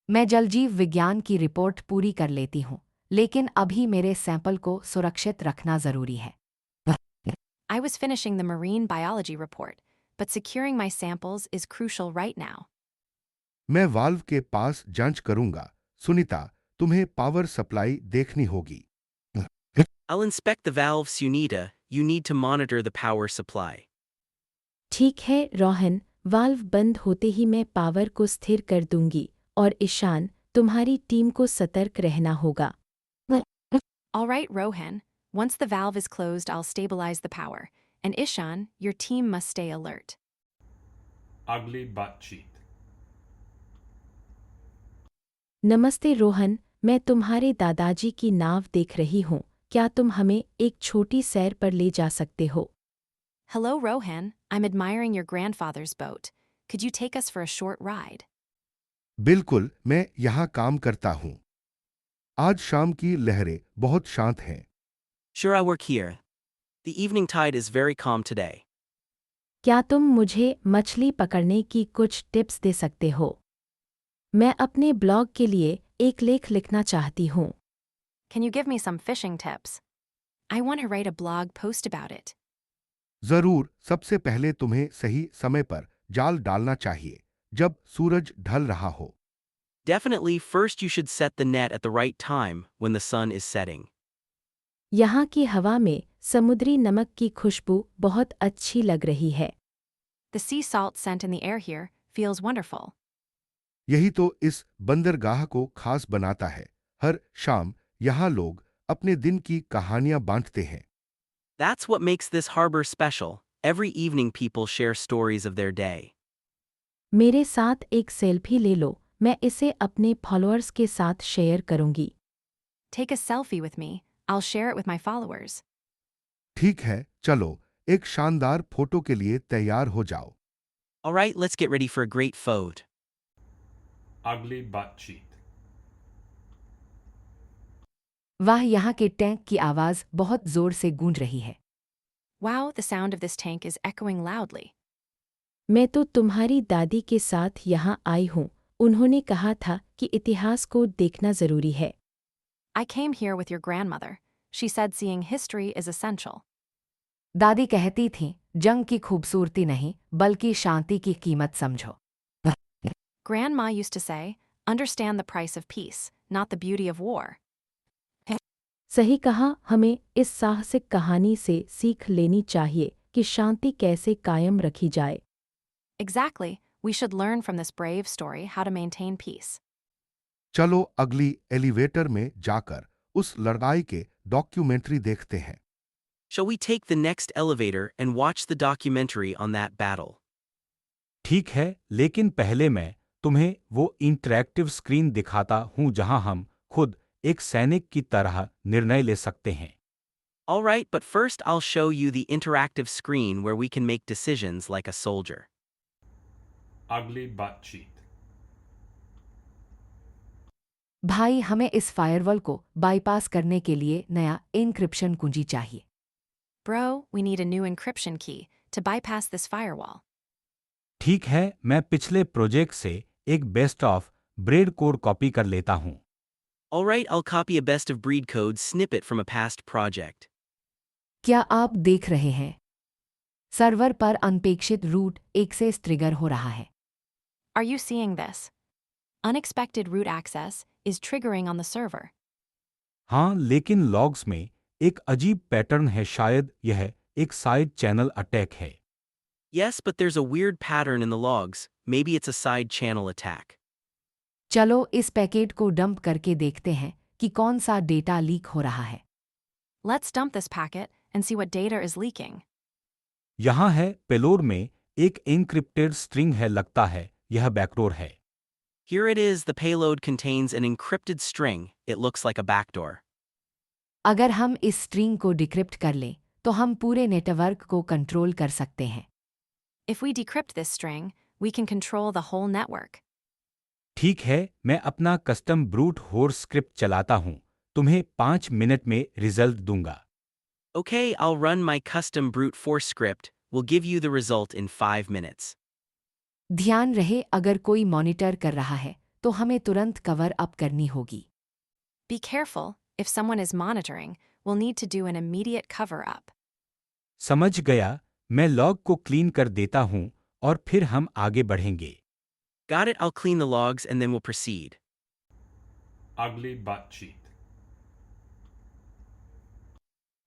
मैं जलजीव विज्ञान की रिपोर्ट पूरी कर लेती हूँ, लेकिन अभी मेरे सैंपल को सुरक्षित रखना जरूरी है। I was finishing the marine biology report, but securing my samples is crucial right now. मैं वाल्व के पास जांच करूंगा। सुनीता, तुम्हें पावर सप्लाई देखनी होगी। I'll inspect the valve, Sunita. You need to monitor the power supply. ठीक है रोहन, वाल्व बंद होते ही मैं पावर को स्थिर कर दूंगी, और ईशान, तुम्हारी टीम को सतर्क रहना होगा। All right, Rohan. Once the valve is closed, I'll stabilize the power. And Ishan, your team must stay alert. अगली बातचीत। नमस्ते रोहन, मैं तुम्हारे दादाजी की नाव देख रही हूँ, क्या तुम हमें एक छोटी सैर पर ले जा सकते हो? Hello, Rohan. I'm admiring your grandfather's boat. Could you take us for a short ride? बिल्कुल, मैं यहाँ काम करता हूँ। आज शाम की लहरें बहुत शांत हैं। Sure, I work here. The evening tide is very calm today. क्या तुम मुझे मछली पकड़ने की कुछ टिप्स दे सकते हो? मैं अपने ब्लॉग के लिए एक लेख लिखना चाहती हूँ। Can you give me some fishing tips? I want to write a blog post about it. जरूर, सबसे पहले तुम्हें सही समय पर जाल डालना चाहिए, जब सूरज ढल रहा हो। Definitely, first you should set the net at the right time when the sun is setting. यहाँ की हवा में समुद्री नमक की खुशबू बहुत अच्छी लग रही है। The sea salt scent in the air here feels wonderful. यही तो इस बंदरगाह को खास बनाता है। हर शाम यहाँ लोग अपने दिन की कहानियां बांटते हैं। That's what makes this harbor special. Every evening people share stories of their day. मेरे साथ एक सेल्फी ले लो, मैं इसे अपने फॉलोअर्स के साथ शेयर करूंगी। Take a selfie with me. I'll share it with my followers. ठीक है, चलो एक शानदार फोटो के लिए तैयार हो जाओ। All right, let's get ready for a great photo. अगली बातचीत। वाह, यहाँ के टैंक की आवाज बहुत जोर से गूंज रही है। Wow, the sound of this tank is echoing loudly. मैं तो तुम्हारी दादी के साथ यहाँ आई हूँ, उन्होंने कहा था कि इतिहास को देखना जरूरी है। I came here with your grandmother. She said seeing history is essential. दादी कहती थीं, जंग की खूबसूरती नहीं, बल्कि शांति की कीमत समझो। Grandma used to say, understand the price of peace, not the beauty of war. सही कहा, हमें इस साहसिक कहानी से सीख लेनी चाहिए कि शांति कैसे कायम रखी जाए। Exactly, we should learn from this brave story how to maintain peace. चलो अगली एलिवेटर में जाकर उस लड़ाई के डॉक्यूमेंट्री देखते हैं। Shall we take the next elevator and watch the documentary on that battle? ठीक है, लेकिन पहले मैं तुम्हें वो इंटरैक्टिव स्क्रीन दिखाता हूँ जहाँ हम खुद एक सैनिक की तरह निर्णय ले सकते हैं। All right, but first I'll show you the interactive screen where we can make decisions like a soldier. अगली बातचीत। भाई, हमें इस फायरवॉल को बाईपास करने के लिए नया एन्क्रिप्शन कुंजी चाहिए। Bro, we need a new encryption key to bypass this firewall. ठीक है, मैं पिछले प्रोजेक्ट से एक best of bread code copy कर लेता हूँ। All right, I'll copy a best of breed code snippet from a past project. क्या आप देख रहे हैं? सर्वर पर अनपेक्षित रूट एक्सेस ट्रिगर हो रहा है। Are you seeing this? Unexpected root access is triggering on the server. हाँ, लेकिन लॉग्स में एक अजीब पैटर्न है, शायद यह एक साइड चैनल अटैक है। Yes, but there's a weird pattern in the logs. Maybe it's a side channel attack. चलो इस पैकेट को डंप करके देखते हैं कि कौन सा डेटा लीक हो रहा है। Let's dump this packet and see what data is leaking. यहाँ है, पेलोड में एक एन्क्रिप्टेड स्ट्रिंग है, लगता है यह बैकडोर है। Here it is, the payload contains an encrypted string. It looks like a backdoor. अगर हम इस स्ट्रिंग को डिक्रिप्ट कर लें तो हम पूरे नेटवर्क को कंट्रोल कर सकते हैं। If we decrypt this string, we can control the whole network. ठीक है, मैं अपना कस्टम ब्रूट फोर्स स्क्रिप्ट चलाता हूँ, तुम्हें 5 मिनट में रिजल्ट दूंगा। Okay, I'll run my custom brute force script. We'll give you the result in 5 minutes. ध्यान रहे, अगर कोई मॉनिटर कर रहा है तो हमें तुरंत कवर अप करनी होगी। Be careful, if someone is monitoring, we'll need to do an immediate cover up. समझ गया, मैं लॉग को क्लीन कर देता हूँ और फिर हम आगे बढ़ेंगे। Got it, I'll clean the logs and then we'll proceed. Ugly butt cheat.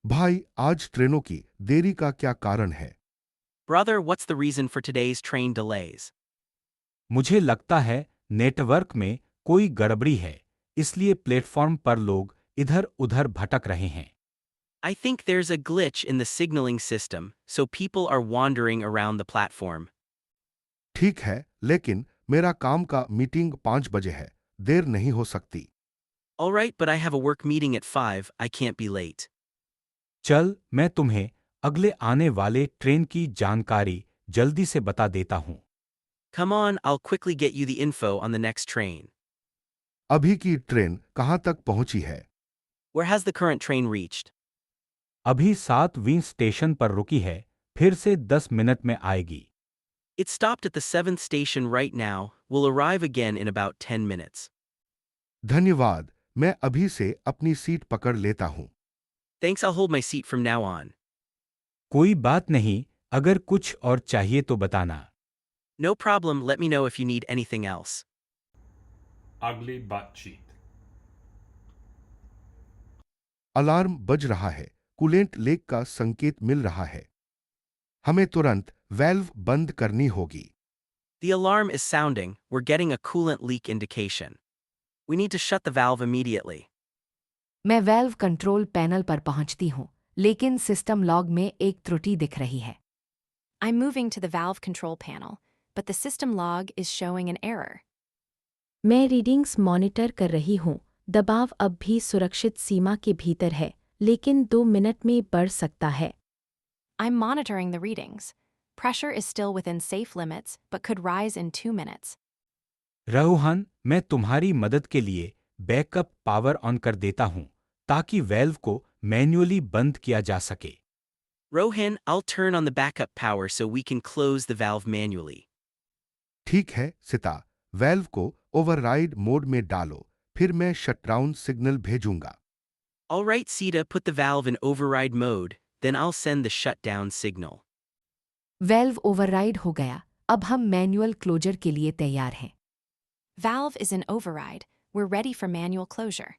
भाई, आज ट्रेनों की देरी का क्या कारण है? Brother, what's the reason for today's train delays? मुझे लगता है नेटवर्क में कोई गड़बड़ी है, इसलिए प्लेटफॉर्म पर लोग इधर उधर भटक रहे हैं। I think there's a glitch in the signaling system, so people are wandering around the platform. ठीक है, लेकिन मेरा काम का मीटिंग 5 बजे है, देर नहीं हो सकती। Alright, but I have a work meeting at 5, I can't be late. चल, मैं तुम्हें अगले आने वाले ट्रेन की जानकारी जल्दी से बता देता हूँ। Come on, I'll quickly get you the info on the next train. अभी की ट्रेन कहाँ तक पहुंची है? Where has the current train reached? अभी 7वीं स्टेशन पर रुकी है, फिर से 10 मिनट में आएगी। It stopped at the 7th station right now, will arrive again in about 10 minutes. धन्यवाद, मैं अभी से अपनी सीट पकड़ लेता हूँ। Thanks, I'll hold my seat from now on. कोई बात नहीं, अगर कुछ और चाहिए तो बताना। No problem, let me know if you need anything else. Ugly butt cheat. Alarm बज रहा है, कूलेंट लीक का संकेत मिल रहा है। हमें तुरंत वेल्व बंद करनी होगी। The alarm is sounding, we're getting a coolant leak indication. We need to shut the valve immediately. मैं वेल्व कंट्रोल पैनल पर पहुंचती हूँ, लेकिन सिस्टम लॉग में एक त्रुटि दिख रही है। I'm moving to the valve control panel, but the system log is showing an error. मैं रीडिंग्स मॉनिटर कर रही हूँ, दबाव अब भी सुरक्षित सीमा के भीतर है, लेकिन 2 मिनट में बढ़ सकता है। I'm monitoring the readings. Pressure is still within safe limits, but could rise in 2 minutes. Rohan, मैं तुम्हारी मदद के लिए बैकअप पावर ऑन कर देता हूँ, ताकि वेल्व को मैन्युअली बंद किया जा सके। Rohan, I'll turn on the backup power so we can close the valve manually. ठीक है सिता, वेल्व को ओवरराइड मोड में डालो, फिर मैं शटडाउन सिग्नल भेजूंगा। Alright, Sita, put the valve in override mode, then I'll send the shutdown signal. Valve override हो गया, अब हम मैनुअल क्लोजर के लिए तैयार हैं। Valve is in override. We're ready for manual closure.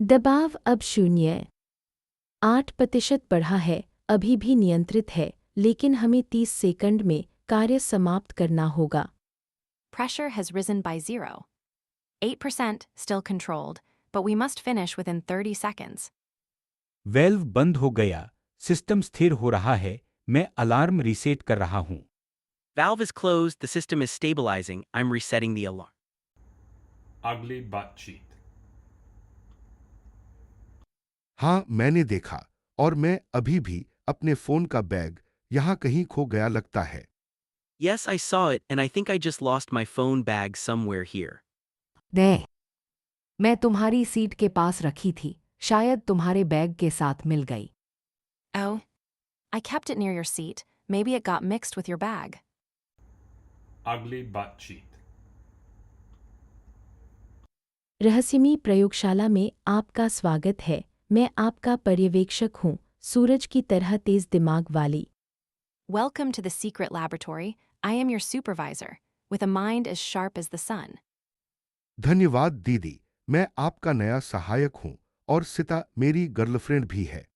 दबाव अब 0.8% बढ़ा है, अभी भी नियंत्रित है, लेकिन हमें 30 सेकंड में कार्य समाप्त करना होगा। Pressure has risen by 0.8%, still controlled, but we must finish within 30 seconds. Valve बंद हो गया, सिस्टम स्थिर हो रहा है, मैं अलार्म रीसेट कर रहा हूँ। Valve is closed, the system is stabilizing, I'm resetting the alarm. Ugly butt cheat. हाँ, मैंने देखा, और मैं अभी भी अपने फोन का बैग यहाँ कहीं खो गया लगता है। Yes, I saw it, and I think I just lost my phone bag somewhere here. नहीं, मैं तुम्हारी सीट के पास रखी थी, शायद तुम्हारे बैग के साथ मिल गई। Oh, I kept it near your seat. Maybe it got mixed with your bag. Ugly butt cheat. रहस्यमयी प्रयोगशाला में आपका स्वागत है, मैं आपका पर्यवेक्षक हूँ, सूरज की तरह तेज दिमाग वाली। Welcome to the secret laboratory. I am your supervisor, with a mind as sharp as the sun. धन्यवाद दीदी, मैं आपका नया सहायक हूँ और सिता मेरी गर्लफ्रेंड भी है।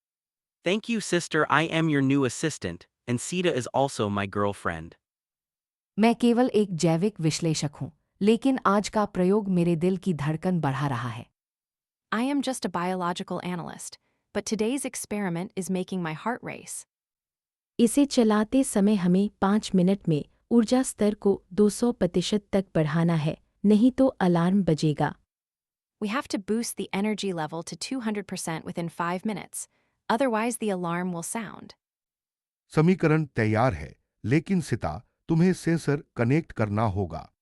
Thank you, sister. I am your new assistant, and Sita is also my girlfriend. मैं केवल एक जैविक विश्लेषक हूँ, लेकिन आज का प्रयोग मेरे दिल की धड़कन बढ़ा रहा है। I am just a biological analyst, but today's experiment is making my heart race. इसे चलाते समय हमें 5 मिनट में ऊर्जा स्तर को 200% तक बढ़ाना है, नहीं तो अलार्म बजेगा। We have to boost the energy level to 200% within 5 minutes, otherwise the alarm will sound. समीकरण तैयार है, लेकिन सिता तुम्हें सेंसर कनेक्ट करना होगा।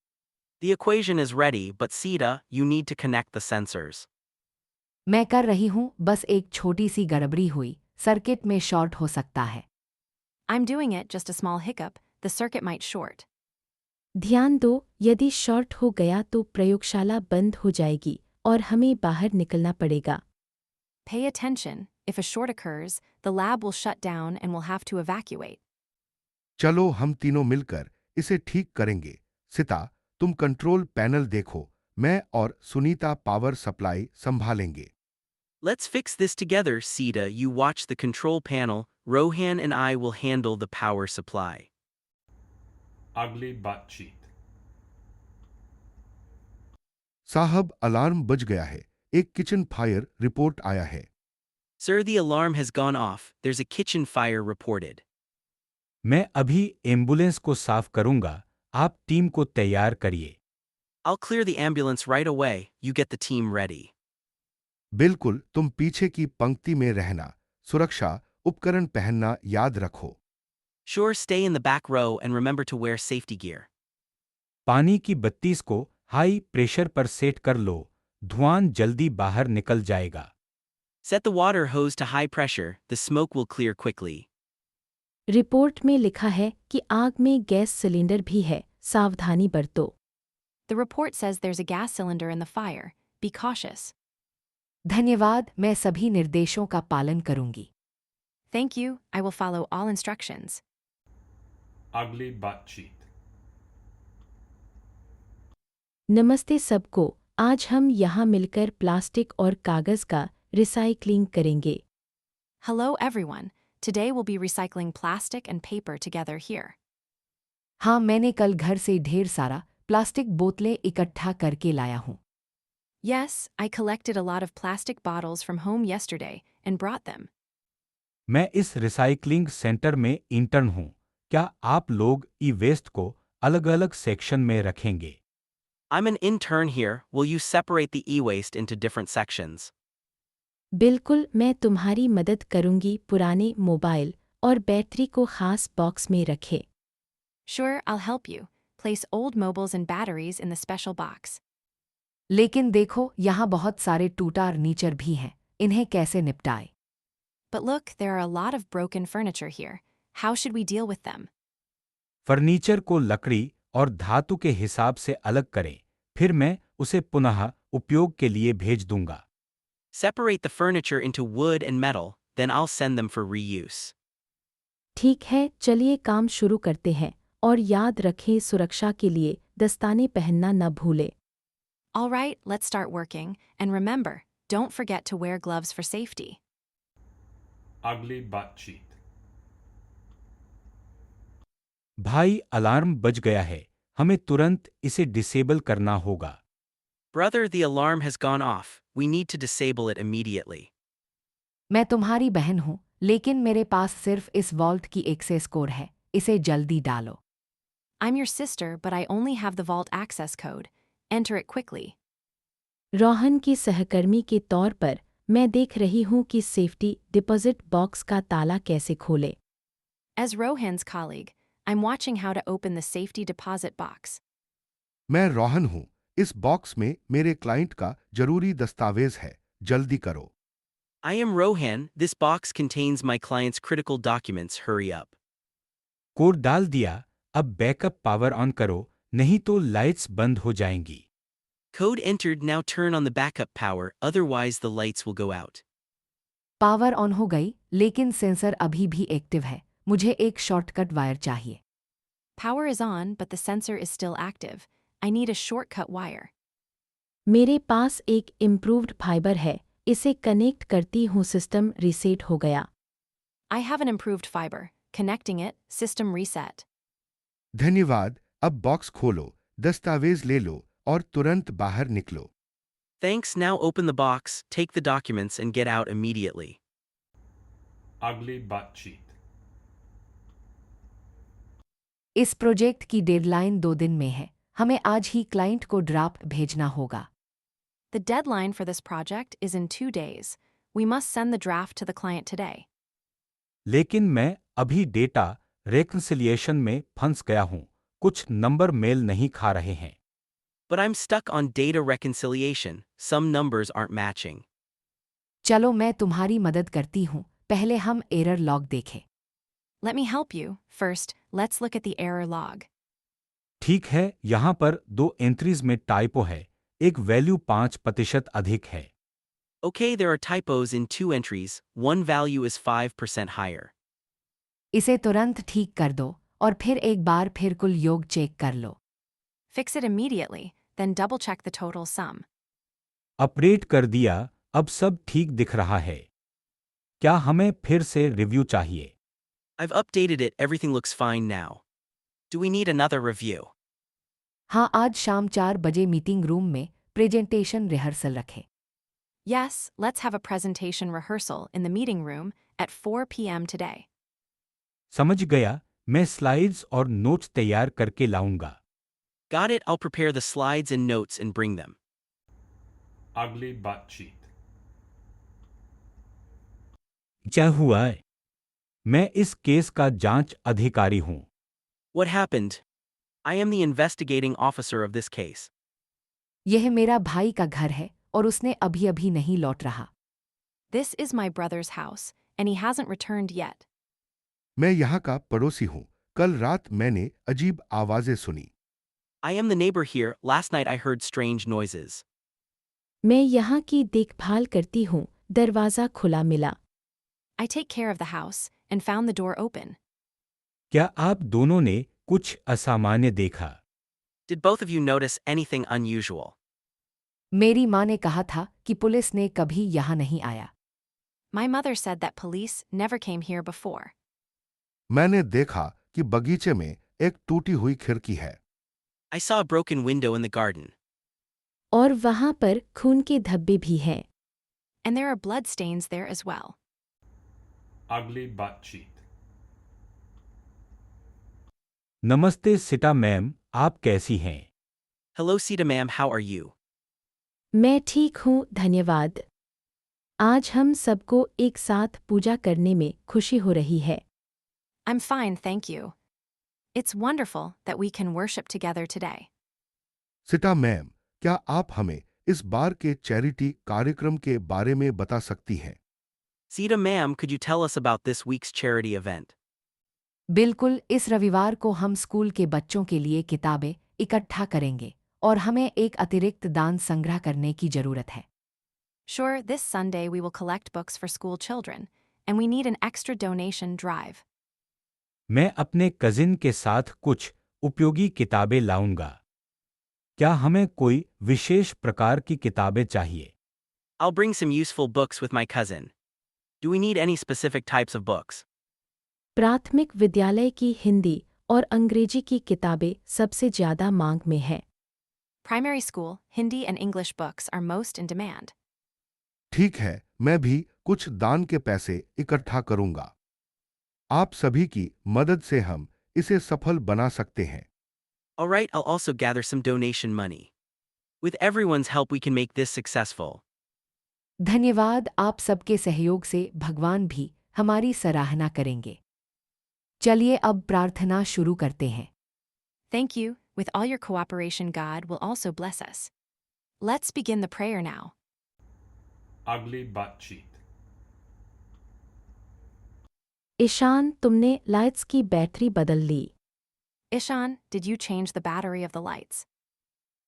The equation is ready, but Sita, you need to connect the sensors. मैं कर रही हूँ, बस एक छोटी सी गड़बड़ी हुई, सर्किट में शॉर्ट हो सकता है। I'm doing it, just a small hiccup, the circuit might short. ध्यान दो, यदि शॉर्ट हो गया तो प्रयोगशाला बंद हो जाएगी और हमें बाहर निकलना पड़ेगा। Pay attention, if a short occurs, the lab will shut down and we'll have to evacuate. चलो हम तीनों मिलकर इसे ठीक करेंगे। सिता, तुम कंट्रोल पैनल देखो, मैं और सुनीता पावर सप्लाई संभालेंगे। Let's fix this together, Sita. You watch the control panel, Rohan and I will handle the power supply. अगली बातचीत। साहब, अलार्म बज गया है। एक किचन फायर रिपोर्ट आया है। Sir, the alarm has gone off. There's a kitchen fire reported. मैं अभी एम्बुलेंस को साफ करूंगा, आप टीम को तैयार करिए। I'll clear the ambulance right away. You get the team ready. बिल्कुल, तुम पीछे की पंक्ति में रहना। सुरक्षा उपकरण पहनना याद रखो। Sure, stay in the back row and remember to wear safety gear. पानी की 32 को हाई प्रेशर पर सेट कर लो, धुआं जल्दी बाहर निकल जाएगा। Set the water hose to high pressure. The smoke will clear quickly. Report में लिखा है कि आग में गैस सिलेंडर भी है, सावधानी बरतो। The report says there's a gas cylinder in the fire. Be cautious. धन्यवाद, मैं सभी निर्देशों का पालन करूंगी। Thank you, I will follow all instructions. अगली बातचीत। नमस्ते सबको, आज हम यहाँ मिलकर प्लास्टिक और कागज़ का रिसाइक्लिंग करेंगे। Hello everyone, today we'll be recycling plastic and paper together here. हाँ, मैंने कल घर से ढेर सारा प्लास्टिक बोतलें इकट्ठा करके लाया हूँ। Yes, I collected a lot of plastic bottles from home yesterday and brought them. मैं इस रिसाइकलिंग सेंटर में इंटर्न हूं। क्या आप लोग ई वेस्ट को अलग-अलग सेक्शन में रखेंगे? I'm an intern here. Will you separate the e-waste into different sections? बिल्कुल, मैं तुम्हारी मदद करूंगी। पुराने मोबाइल और बैटरी को खास बॉक्स में रखें। Sure, I'll help you. Place old mobiles and batteries in the special box. लेकिन देखो, यहाँ बहुत सारे टूटा फर्नीचर भी हैं, इन्हें कैसे निपटाए? But look, there are a lot of broken furniture here. How should we deal with them? Furniture को लकड़ी और धातु के हिसाब से अलग करें, फिर मैं उसे पुनः उपयोग के लिए भेज दूंगा। Separate the furniture into wood and metal, then I'll send them for reuse. ठीक है, चलिए काम शुरू करते हैं और याद रखें सुरक्षा के लिए दस्ताने पहनना न भूलें। All right, let's start working. And remember, don't forget to wear gloves for safety. अगली बातचीत। भाई, अलार्म बज गया है, हमें तुरंत इसे डिसेबल करना होगा। Brother, the alarm has gone off. We need to disable it immediately. मैं तुम्हारी बहन हूँ, लेकिन मेरे पास सिर्फ इस वॉल्ट की एक्सेस कोड है, इसे जल्दी डालो। I'm your sister, but I only have the vault access code. Enter it quickly. Rohan की सहकर्मी के तौर पर मैं देख रही हूँ कि सेफ्टी डिपॉजिट बॉक्स का ताला कैसे खोले। As Rohan's colleague, I'm watching how to open the safety deposit box. मैं रोहन हूँ। इस बॉक्स में मेरे क्लाइंट का जरूरी दस्तावेज है, जल्दी करो। I am Rohan. This box contains my client's critical documents. Hurry up. Code डाल दिया, अब बैकअप पावर ऑन करो, नहीं तो लाइट्स बंद हो जाएंगी। Code entered. Now turn on the backup power, otherwise the lights will go out. Power on हो गई, लेकिन सेंसर अभी भी एक्टिव है। मुझे एक शॉर्टकट वायर चाहिए। Power is on, but the sensor is still active. I need a shortcut wire. मेरे पास एक इम्प्रूव्ड फाइबर है, इसे कनेक्ट करती हूँ, सिस्टम रीसेट हो गया। I have an improved fiber. Connecting it, system reset. धन्यवाद। अब बॉक्स खोलो, दस्तावेज ले लो और तुरंत बाहर निकलो। Thanks, now open the box, take the documents, and get out immediately. Ugly butt cheat. इस प्रोजेक्ट की डेडलाइन 2 दिन में है। हमें आज ही क्लाइंट को ड्राफ्ट भेजना होगा। The deadline for this project is in 2 days. We must send the draft to the client today. लेकिन मैं अभी डेटा रेकन्सिलिएशन में फंस गया हूं। कुछ नंबर मेल नहीं खा रहे हैं। But I'm stuck on data reconciliation. Some numbers aren't matching. चलो मैं तुम्हारी मदद करती हूँ। पहले हम एरर लॉग देखें। Let me help you. First, let's look at the error log. ठीक है, यहाँ पर 2 एंट्रीज में टाइपो है। एक वैल्यू 5% अधिक है। Okay, there are typos in 2 entries. One value is 5% higher. इसे तुरंत ठीक कर दो और फिर एक बार फिर कुल योग चेक कर लो। Fix it immediately, then double check the total sum. Update कर दिया, अब सब ठीक दिख रहा है। क्या हमें फिर से रिव्यू चाहिए? I've updated it, everything looks fine now. Do we need another review? हाँ, आज शाम 4 बजे मीटिंग रूम में प्रेजेंटेशन रिहर्सल रखें। Yes, let's have a presentation rehearsal in the meeting room at 4 p.m. today. समझ गया, मैं स्लाइड्स और नोट्स तैयार करके लाऊंगा। Got it, I'll prepare the slides and notes and bring them. Ugly butt cheat. क्या हुआ है? मैं इस केस का जांच अधिकारी हूं। What happened? I am the investigating officer of this case. यह मेरा भाई का घर है और उसने अभी नहीं लौट रहा। This is my brother's house, and he hasn't returned yet. मैं यहाँ का पड़ोसी हूँ। कल रात मैंने अजीब आवाजें सुनी। I am the neighbor here, last night I heard strange noises. मैं यहाँ की देखभाल करती हूँ, दरवाज़ा खुला मिला। I take care of the house and found the door open. क्या आप दोनों ने कुछ असामान्य देखा? Did both of you notice anything unusual? मेरी माँ ने कहा था कि पुलिस ने कभी यहाँ नहीं आया। My mother said that police never came here before. मैंने देखा कि बगीचे में एक टूटी हुई खिड़की है। I saw a broken window in the garden. और वहाँ पर खून के धब्बे भी हैं। And there are blood stains there as well. Ugly butt cheat. नमस्ते सिटा मैम, आप कैसी हैं? Hello, Sita ma'am, how are you? मैं ठीक हूँ, धन्यवाद। आज हम सबको एक साथ पूजा करने में खुशी हो रही है। I'm fine, thank you. It's wonderful that we can worship together today. Sita ma'am, क्या आप हमें इस बार के चैरिटी कार्यक्रम के बारे में बता सकती हैं? Sita ma'am, could you tell us about this week's charity event? बिल्कुल, इस रविवार को हम स्कूल के बच्चों के लिए किताबें इकट्ठा करेंगे और हमें एक अतिरिक्त दान संग्रह करने की जरूरत है। Sure, this Sunday we will collect books for school children, and we need an extra donation drive. मैं अपने कजिन के साथ कुछ उपयोगी किताबें लाऊंगा। क्या हमें कोई विशेष प्रकार की किताबें चाहिए? I'll bring some useful books with my cousin. Do we need any specific types of books? प्राथमिक विद्यालय की हिंदी और अंग्रेजी की किताबें सबसे ज्यादा मांग में है। Primary school, Hindi and English books are most in demand. ठीक है, मैं भी कुछ दान के पैसे इकट्ठा करूंगा। आप सभी की मदद से हम इसे सफल बना सकते हैं। Alright, I'll also gather some donation money. With everyone's help we can make this successful. धन्यवाद, आप सबके सहयोग से भगवान भी हमारी सराहना करेंगे। चलिए अब प्रार्थना शुरू करते हैं। Thank you. With all your cooperation, God will also bless us. Let's begin the prayer now. Ugly butt cheat. Ishan, तुमने लाइट्स की बैटरी बदल ली। Ishan, did you change the battery of the lights?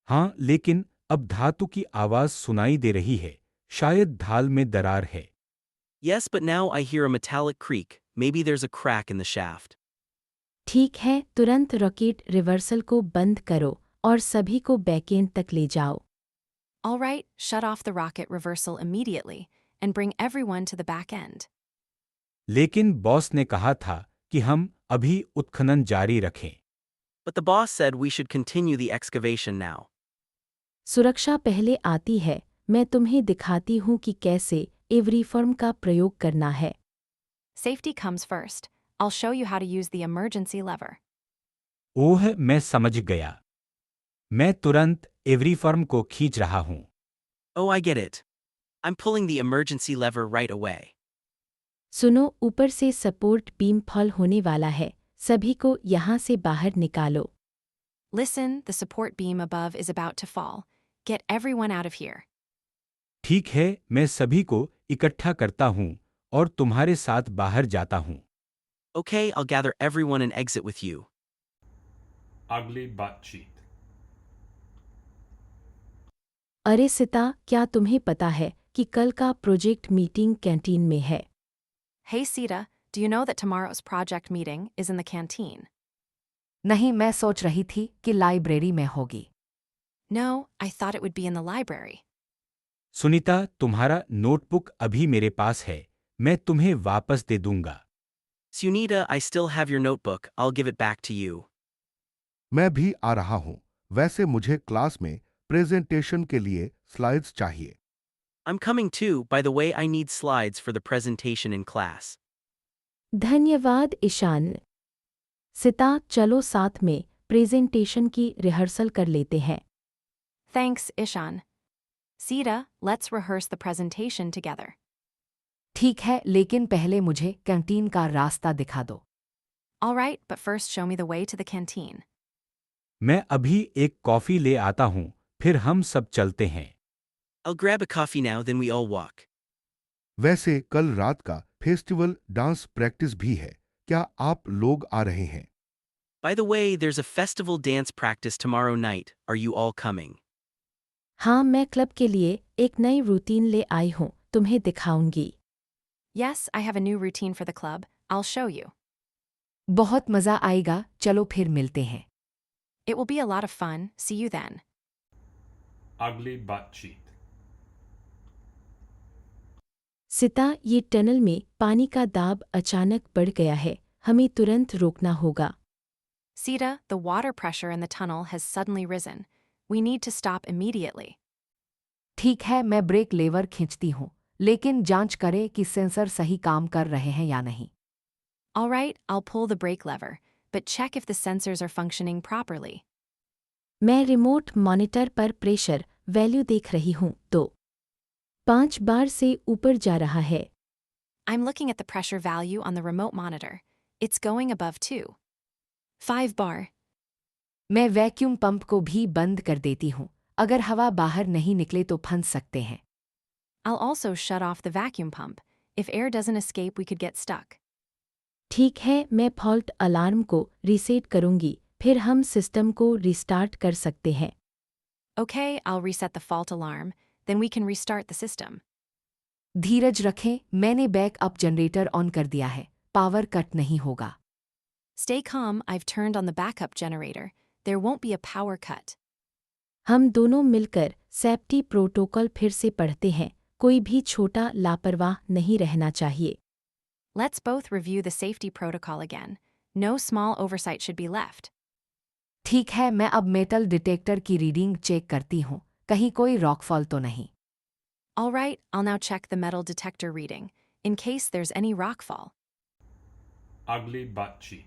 हाँ, लेकिन अब धातु की आवाज सुनाई दे रही है। शायद ढाल में दरार है। Yes, but now I hear a metallic creak. maybe there's a crack in the shaft. ठीक है, तुरंत रॉकेट रिवर्सल को बंद करो और सभी को बैकएंड तक ले जाओ। All right, shut off the rocket reversal immediately and bring everyone to the back end. लेकिन बॉस ने कहा था कि हम अभी उत्खनन जारी रखें। But the boss said we should continue the excavation now. सुरक्षा पहले आती है, मैं तुम्हें दिखाती हूँ कि कैसे एवरीफॉर्म का प्रयोग करना है। Safety comes first. I'll show you how to use the emergency lever. ओह, मैं समझ गया। मैं तुरंत एवरीफॉर्म को खींच रहा हूँ। Oh, I get it. I'm pulling the emergency lever right away. सुनो, ऊपर से सपोर्ट बीम फॉल होने वाला है, सभी को यहाँ से बाहर निकालो। Listen, the support beam above is about to fall. Get everyone out of here. ठीक है, मैं सभी को इकट्ठा करता हूँ और तुम्हारे साथ बाहर जाता हूँ। Okay, I'll gather everyone and exit with you. Ugly butt cheat. अरे सिता, क्या तुम्हें पता है कि कल का प्रोजेक्ट मीटिंग कैंटीन में है? Hey Sita, do you know that tomorrow's project meeting is in the canteen? नहीं, मैं सोच रही थी कि लाइब्रेरी में होगी। No, I thought it would be in the library. Sunita, तुम्हारा नोटबुक अभी मेरे पास है, मैं तुम्हें वापस दे दूंगा। Sunita, I still have your notebook. I'll give it back to you. मैं भी आ रहा हूँ। वैसे मुझे क्लास में प्रेजेंटेशन के लिए स्लाइड्स चाहिए। I'm coming too. By the way, I need slides for the presentation in class. धन्यवाद ईशान। सिता, चलो साथ में प्रेजेंटेशन की रिहर्सल कर लेते हैं। Thanks, Ishan. Sita, let's rehearse the presentation together. ठीक है, लेकिन पहले मुझे कैंटीन का रास्ता दिखा दो। All right, but first show me the way to the canteen. मैं अभी एक कॉफी ले आता हूँ, फिर हम सब चलते हैं। I'll grab a coffee now, then we all walk. वैसे कल रात का फेस्टिवल डांस प्रैक्टिस भी है, क्या आप लोग आ रहे हैं? By the way, there's a festival dance practice tomorrow night. Are you all coming? हाँ, मैं क्लब के लिए एक नई रूटीन ले आई हूँ, तुम्हें दिखाऊंगी। Yes, I have a new routine for the club. I'll show you. बहुत मज़ा आएगा, चलो फिर मिलते हैं। It will be a lot of fun. See you then. Ugly butt cheat. सिता, ये टनल में पानी का दाब अचानक बढ़ गया है, हमें तुरंत रोकना होगा। Sita, the water pressure in the tunnel has suddenly risen. We need to stop immediately. ठीक है, मैं ब्रेक लेवर खींचती हूँ, लेकिन जांच करें कि सेंसर सही काम कर रहे हैं या नहीं। All right, I'll pull the brake lever, but check if the sensors are functioning properly. मैं रिमोट मॉनिटर पर प्रेशर वैल्यू देख रही हूँ, तो 5 बार से ऊपर जा रहा है। I'm looking at the pressure value on the remote monitor. It's going above 2. 5 bar. मैं वैक्यूम पंप को भी बंद कर देती हूँ, अगर हवा बाहर नहीं निकले तो फंस सकते हैं। I'll also shut off the vacuum pump. If air doesn't escape, we could get stuck. ठीक है, मैं फॉल्ट अलार्म को रीसेट करूंगी, फिर हम सिस्टम को रिस्टार्ट कर सकते हैं। Okay, I'll reset the fault alarm, then we can restart the system. धीरज रखें, मैंने बैकअप जनरेटर ऑन कर दिया है, पावर कट नहीं होगा। Stay calm, I've turned on the backup generator. There won't be a power cut. हम दोनों मिलकर सेफ्टी प्रोटोकॉल फिर से पढ़ते हैं, कोई भी छोटा लापरवाह नहीं रहना चाहिए। Let's both review the safety protocol again. No small oversight should be left. ठीक है, मैं अब मेटल डिटेक्टर की रीडिंग चेक करती हूँ, कहीं कोई रॉकफॉल तो नहीं। All right, I'll now check the metal detector reading, in case there's any rockfall. Ugly butt cheat.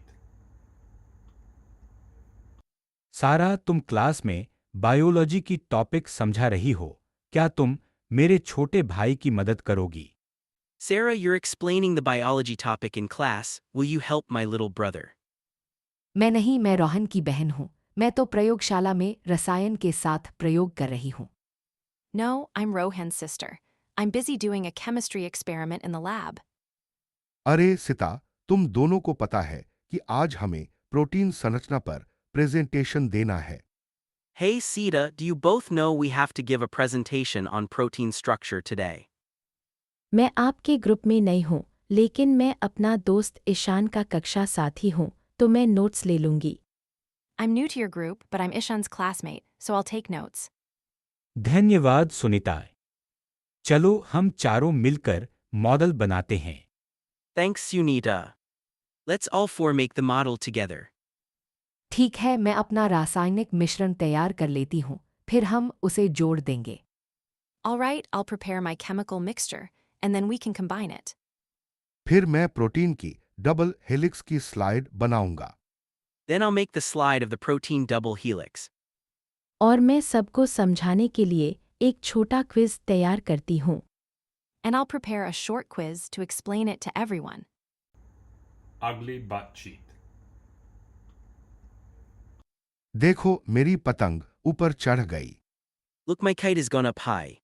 सारा, तुम क्लास में बायोलॉजी की टॉपिक समझा रही हो, क्या तुम मेरे छोटे भाई की मदद करोगी? Sarah, you're explaining the biology topic in class. Will you help my little brother? मैं नहीं, मैं रोहन की बहन हूँ, मैं तो प्रयोगशाला में रसायन के साथ प्रयोग कर रही हूँ। No, I'm Rohan's sister. I'm busy doing a chemistry experiment in the lab. अरे सिता, तुम दोनों को पता है कि आज हमें प्रोटीन संरचना पर प्रेजेंटेशन देना है। Hey, Sita, do you both know we have to give a presentation on protein structure today? मैं आपके ग्रुप में नई हूँ, लेकिन मैं अपना दोस्त ईशान का कक्षा साथी हूँ, तो मैं नोट्स ले लूँगी। I'm new to your group, but I'm Ishan's classmate, so I'll take notes. धन्यवाद सुनीता। चलो हम चारों मिलकर मॉडल बनाते हैं। Thanks, Sunita. Let's all four make the model together. ठीक है, मैं अपना रासायनिक मिश्रण तैयार कर लेती हूँ, फिर हम उसे जोड़ देंगे। All right, I'll prepare my chemical mixture, and then we can combine it. फिर मैं प्रोटीन की डबल हेलिक्स की स्लाइड बनाऊंगा। Then I'll make the slide of the protein double helix. और मैं सबको समझाने के लिए एक छोटा क्विज तैयार करती हूँ। And I'll prepare a short quiz to explain it to everyone. Ugly butt cheek. देखो मेरी पतंग ऊपर चढ़ गई। Look, my kite has gone up high.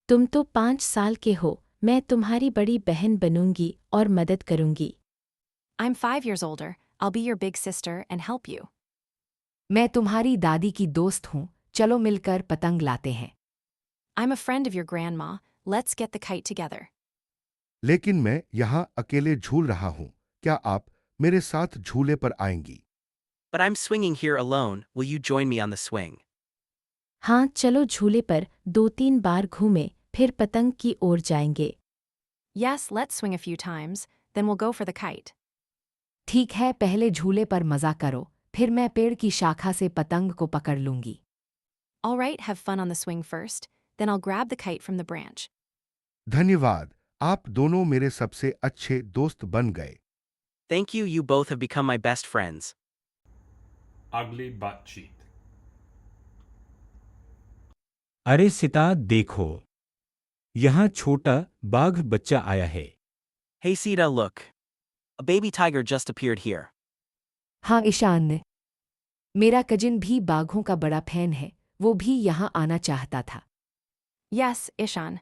तुम तो 5 साल के हो, मैं तुम्हारी बड़ी बहन बनूंगी और मदद करूंगी। I'm 5 years older. I'll be your big sister and help you. मैं तुम्हारी दादी की दोस्त हूँ, चलो मिलकर पतंग लाते हैं। I'm a friend of your grandma. Let's get the kite together. लेकिन मैं यहाँ अकेले झूल रहा हूँ, क्या आप मेरे साथ झूले पर आएंगी? But I'm swinging here alone. Will you join me on the swing? हाँ, चलो झूले पर 2-3 बार घूमें, फिर पतंग की ओर जाएंगे। Yes, let's swing a few times, then we'll go for the kite. ठीक है, पहले झूले पर मजा करो, फिर मैं पेड़ की शाखा से पतंग को पकड़ लूंगी। All right, have fun on the swing first, then I'll grab the kite from the branch. धन्यवाद, आप दोनों मेरे सबसे अच्छे दोस्त बन गए। Thank you, you both have become my best friends. Ugly butt cheek. अरे सीता देखो, यहाँ छोटा बाघ बच्चा आया है। Hey Sita, look. A baby tiger just appeared here. हाँ ईशान ने। मेरा कजिन भी बाघों का बड़ा फैन है, वो भी यहाँ आना चाहता था। Yes, Ishan.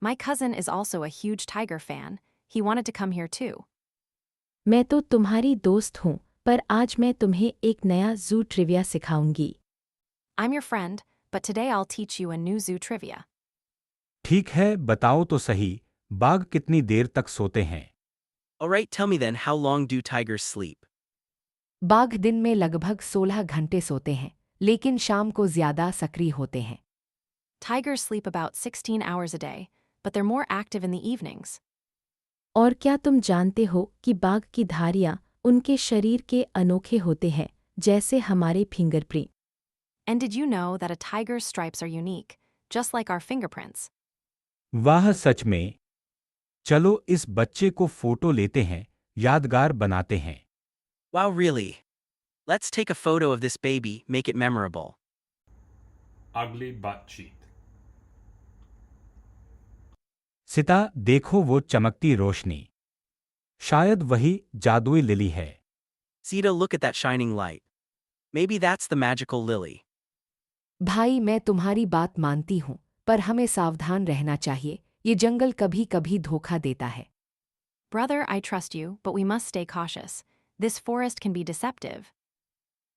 My cousin is also a huge tiger fan. He wanted to come here too. मैं तो तुम्हारी दोस्त हूँ, पर आज मैं तुम्हें एक नया ज़ू ट्रिविया सिखाऊंगी। I'm your friend, but today I'll teach you a new zoo trivia. ठीक है, बताओ तो सही, बाघ कितनी देर तक सोते हैं? Alright, tell me then, how long do tigers sleep? बाघ दिन में लगभग 16 घंटे सोते हैं, लेकिन शाम को ज्यादा सक्रिय होते हैं। Tigers sleep about 16 hours a day, but they're more active in the evenings. और क्या तुम जानते हो कि बाघ की धारियाँ उनके शरीर के अनोखे होते हैं, जैसे हमारे fingerprint. And did you know that a tiger's stripes are unique, just like our fingerprints? वाह सच में। चलो इस बच्चे को फोटो लेते हैं, यादगार बनाते हैं। Wow, really? Let's take a photo of this baby, make it memorable. Ugly butt cheek. Sita देखो वो चमकती रोशनी, शायद वही जादुई लिली है। Sita, look at that shining light. Maybe that's the magical lily. भाई मैं तुम्हारी बात मानती हूँ, पर हमें सावधान रहना चाहिए, ये जंगल कभी कभी धोखा देता है। Brother, I trust you, but we must stay cautious. This forest can be deceptive.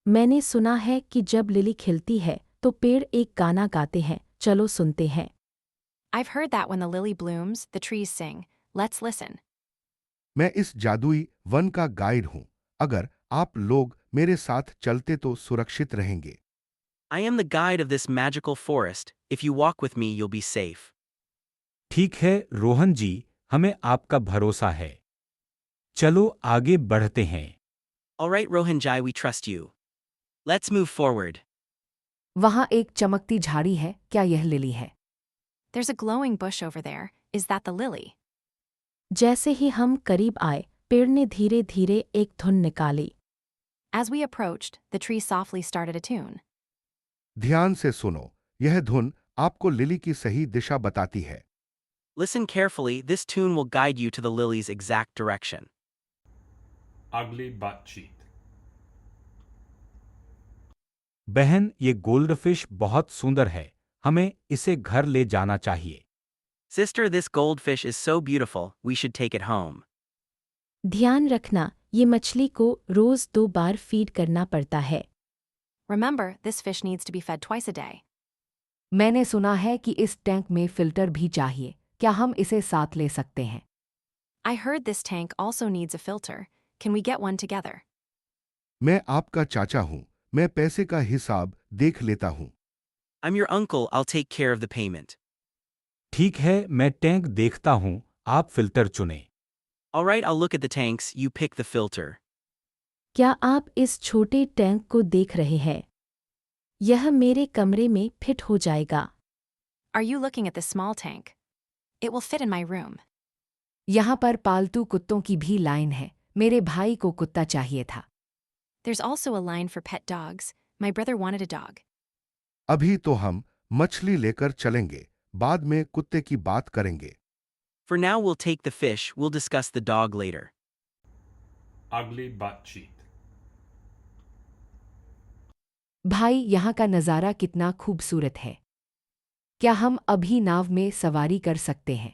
मैंने सुना है कि जब लिली खिलती है तो पेड़ एक गाना गाते हैं, चलो सुनते हैं। I've heard that when the lily blooms, the trees sing. Let's listen. मैं इस जादुई वन का गाइड हूँ, अगर आप लोग मेरे साथ चलते तो सुरक्षित रहेंगे। I am the guide of this magical forest. If you walk with me, you'll be safe. ठीक है रोहन जी, हमें आपका भरोसा है। चलो आगे बढ़ते हैं। Alright, Rohanjai, we trust you. Let's move forward. वहाँ एक चमकती झाड़ी है, क्या यह लिली है? There's a glowing bush over there. Is that the lily? जैसे ही हम करीब आए, पेड़ ने धीरे धीरे एक धुन निकाली। As we approached, the tree softly started a tune. ध्यान से सुनो, यह धुन आपको लिली की सही दिशा बताती है। Listen carefully, this tune will guide you to the lily's exact direction. Ugly butt cheek. बहन ये गोल्डफिश बहुत सुंदर है, हमें इसे घर ले जाना चाहिए। Sister, this goldfish is so beautiful, we should take it home. ध्यान रखना, ये मछली को रोज 2 बार फीड करना पड़ता है। Remember, this fish needs to be fed twice a day. मैंने सुना है कि इस टैंक में फिल्टर भी चाहिए, क्या हम इसे साथ ले सकते हैं? I heard this tank also needs a filter. Can we get one together? मैं आपका चाचा हूं, मैं पैसे का हिसाब देख लेता हूं। I'm your uncle, I'll take care of the payment. ठीक है, मैं टैंक देखता हूँ, आप फिल्टर चुनें। Alright, I'll look at the tanks, you pick the filter. क्या आप इस छोटे टैंक को देख रहे हैं? यह मेरे कमरे में फिट हो जाएगा। Are you looking at the small tank? It will fit in my room. यहाँ पर पालतू कुत्तों की भी लाइन है। मेरे भाई को कुत्ता चाहिए था। There's also a line for pet dogs. My brother wanted a dog. अभी तो हम मछली लेकर चलेंगे, बाद में कुत्ते की बात करेंगे। For now, we'll take the fish, we'll discuss the dog later. Ugly butt cheek. भाई यहाँ का नज़ारा कितना खूबसूरत है। क्या हम अभी नाव में सवारी कर सकते हैं?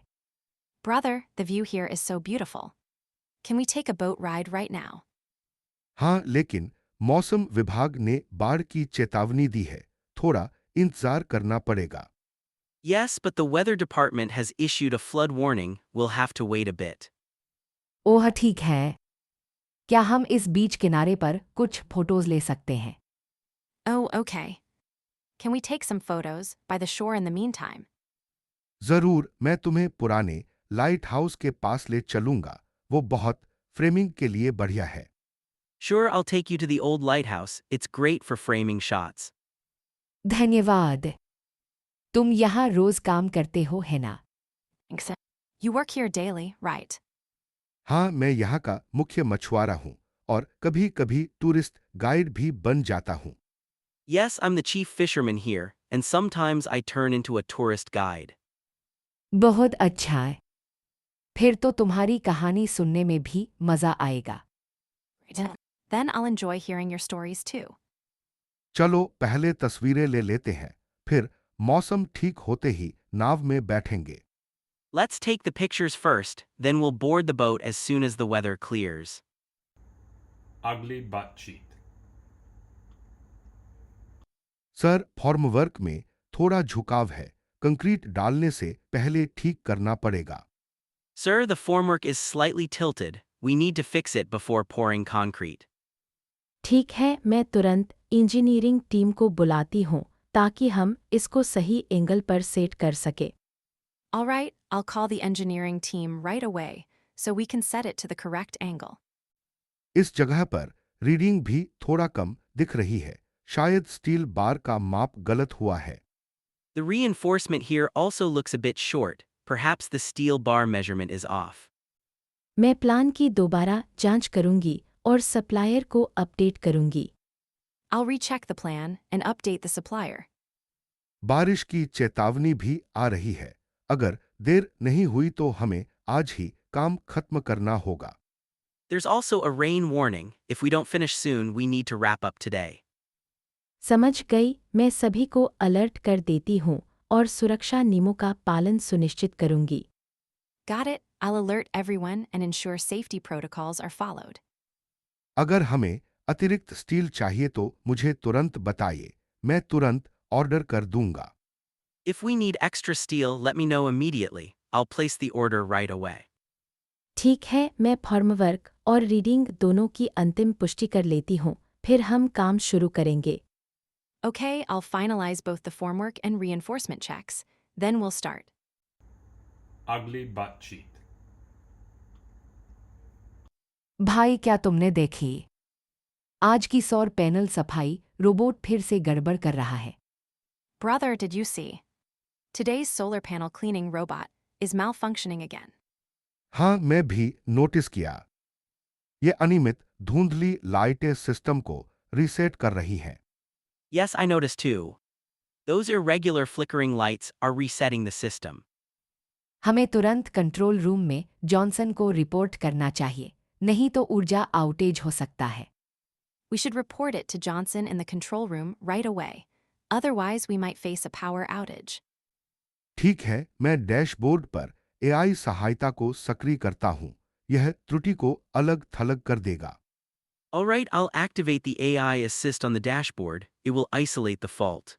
Brother, the view here is so beautiful. Can we take a boat ride right now? हाँ, लेकिन मौसम विभाग ने बाढ़ की चेतावनी दी है, थोड़ा इंतजार करना पड़ेगा। Yes, but the weather department has issued a flood warning, we'll have to wait a bit. ओह ठीक है। क्या हम इस बीच किनारे पर कुछ फोटोज ले सकते हैं? Oh, okay. Can we take some photos by the shore in the meantime? जरूर, मैं तुम्हें पुराने लाइट हाउस के पास ले चलूंगा, वो बहुत फ्रेमिंग के लिए बढ़िया है। Sure, I'll take you to the old lighthouse, it's great for framing shots. धन्यवाद। तुम यहाँ रोज काम करते हो है ना? Except you work here daily, right? हाँ, मैं यहाँ का मुख्य मछुआरा हूँ और कभी-कभी टूरिस्ट गाइड भी बन जाता हूँ। Yes, I'm the chief fisherman here, and sometimes I turn into a tourist guide. बहुत अच्छा है। फिर तो तुम्हारी कहानी सुनने में भी मजा आएगा। Then I'll enjoy hearing your stories too. चलो पहले तस्वीरें ले लेते हैं, फिर मौसम ठीक होते ही नाव में बैठेंगे। Let's take the pictures first, then we'll board the boat as soon as the weather clears. Ugly butt cheek. Sir, formwork में थोड़ा झुकाव है, कंक्रीट डालने से पहले ठीक करना पड़ेगा। Sir, the formwork is slightly tilted, we need to fix it before pouring concrete. ठीक है, मैं तुरंत इंजीनियरिंग टीम को बुलाती हूँ ताकि हम इसको सही एंगल पर सेट कर सके। Alright, I'll call the engineering team right away so we can set it to the correct angle. इस जगह पर रीडिंग भी थोड़ा कम दिख रही है, शायद स्टील बार का माप गलत हुआ है। The reinforcement here also looks a bit short, perhaps the steel bar measurement is off. मैं प्लान की दोबारा जांच करूंगी और सप्लायर को अपडेट करूंगी। I'll recheck the plan and update the supplier. बारिश की चेतावनी भी आ रही है, अगर देर नहीं हुई तो हमें आज ही काम खत्म करना होगा। There's also a rain warning, if we don't finish soon, we need to wrap up today. समझ गई, मैं सभी को अलर्ट कर देती हूँ और सुरक्षा नियमों का पालन सुनिश्चित करूंगी। Got it? I'll alert everyone and ensure safety protocols are followed. अगर हमें अतिरिक्त स्टील चाहिए तो मुझे तुरंत बताइए, मैं तुरंत ऑर्डर कर दूंगा। If we need extra steel, let me know immediately. I'll place the order right away. ठीक है, मैं फॉर्मवर्क और रीडिंग दोनों की अंतिम पुष्टि कर लेती हूँ, फिर हम काम शुरू करेंगे। Okay, I'll finalize both the formwork and reinforcement checks. Then we'll start. Ugly butt cheek. भाई क्या तुमने देखी? आज की सौर पैनल सफाई रोबोट फिर से गड़बड़ कर रहा है। Brother, did you see? Today's solar panel cleaning robot is malfunctioning again. हाँ, मैं भी नोटिस किया। ये अनियमित धुंधली लाइटें सिस्टम को रीसेट कर रही हैं। Yes, I noticed too. Those irregular flickering lights are resetting the system. हमें तुरंत कंट्रोल रूम में जॉनसन को रिपोर्ट करना चाहिए, नहीं तो ऊर्जा आउटेज हो सकता है। We should report it to Johnson in the control room right away. Otherwise, we might face a power outage. ठीक है, मैं डैशबोर्ड पर एआई सहायता को सक्रिय करता हूँ, यह त्रुटि को अलग थलग कर देगा। Alright, I'll activate the AI assist on the dashboard, it will isolate the fault.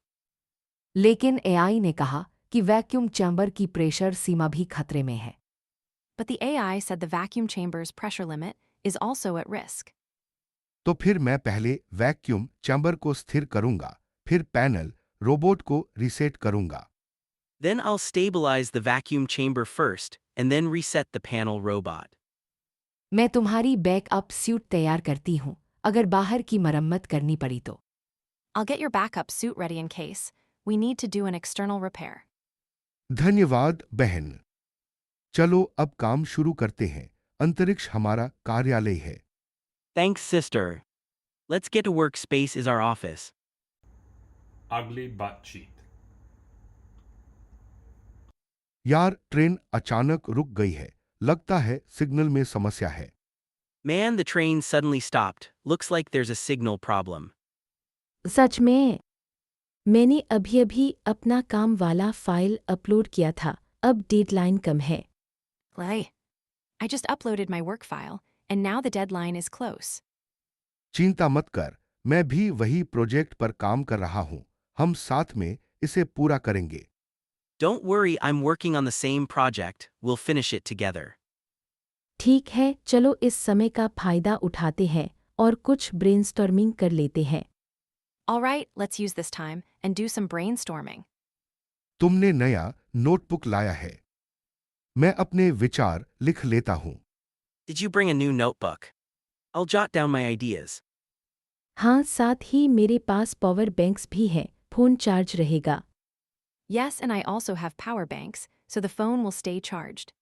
लेकिन एआई ने कहा कि वैक्यूम चैम्बर की प्रेशर सीमा भी खतरे में है। but the AI said the vacuum chamber's pressure limit is also at risk. तो फिर मैं पहले वैक्यूम चैम्बर को स्थिर करूंगा, फिर पैनल रोबोट को रीसेट करूंगा। Then I'll stabilize the vacuum chamber first and then reset the panel robot. मैं तुम्हारी बैकअप स्यूट तैयार करती हूँ अगर बाहर की मरम्मत करनी पड़ी तो। I'll get your backup suit ready in case we need to do an external repair. धन्यवाद बहन। चलो अब काम शुरू करते हैं। अंतरिक्ष हमारा कार्यालय है। Thanks, sister. Let's get to work. Space is our office. Ugly butt cheek. यार, ट्रेन अचानक रुक गई है। लगता है सिग्नल में समस्या है। Man, the train suddenly stopped. Looks like there's a signal problem. सच में मैंने अभी अपना काम वाला फाइल अपलोड किया था, अब डेडलाइन कम है। Lay. I just uploaded my work file, and now the deadline is close. चिंता मत कर, मैं भी वही प्रोजेक्ट पर काम कर रहा हूँ। हम साथ में इसे पूरा करेंगे। Don't worry, I'm working on the same project. We'll finish it together. ठीक है, चलो इस समय का फायदा उठाते हैं और कुछ ब्रेनस्टॉर्मिंग कर लेते हैं। Alright, let's use this time and do some brainstorming. तुमने नया नोटबुक लाया है। मैं अपने विचार लिख लेता हूँ। Did you bring a new notebook? I'll jot down my ideas. हाँ, साथ ही मेरे पास पावर बैंक्स भी हैं, फोन चार्ज रहेगा। Yes, and I also have power banks, so the phone will stay charged.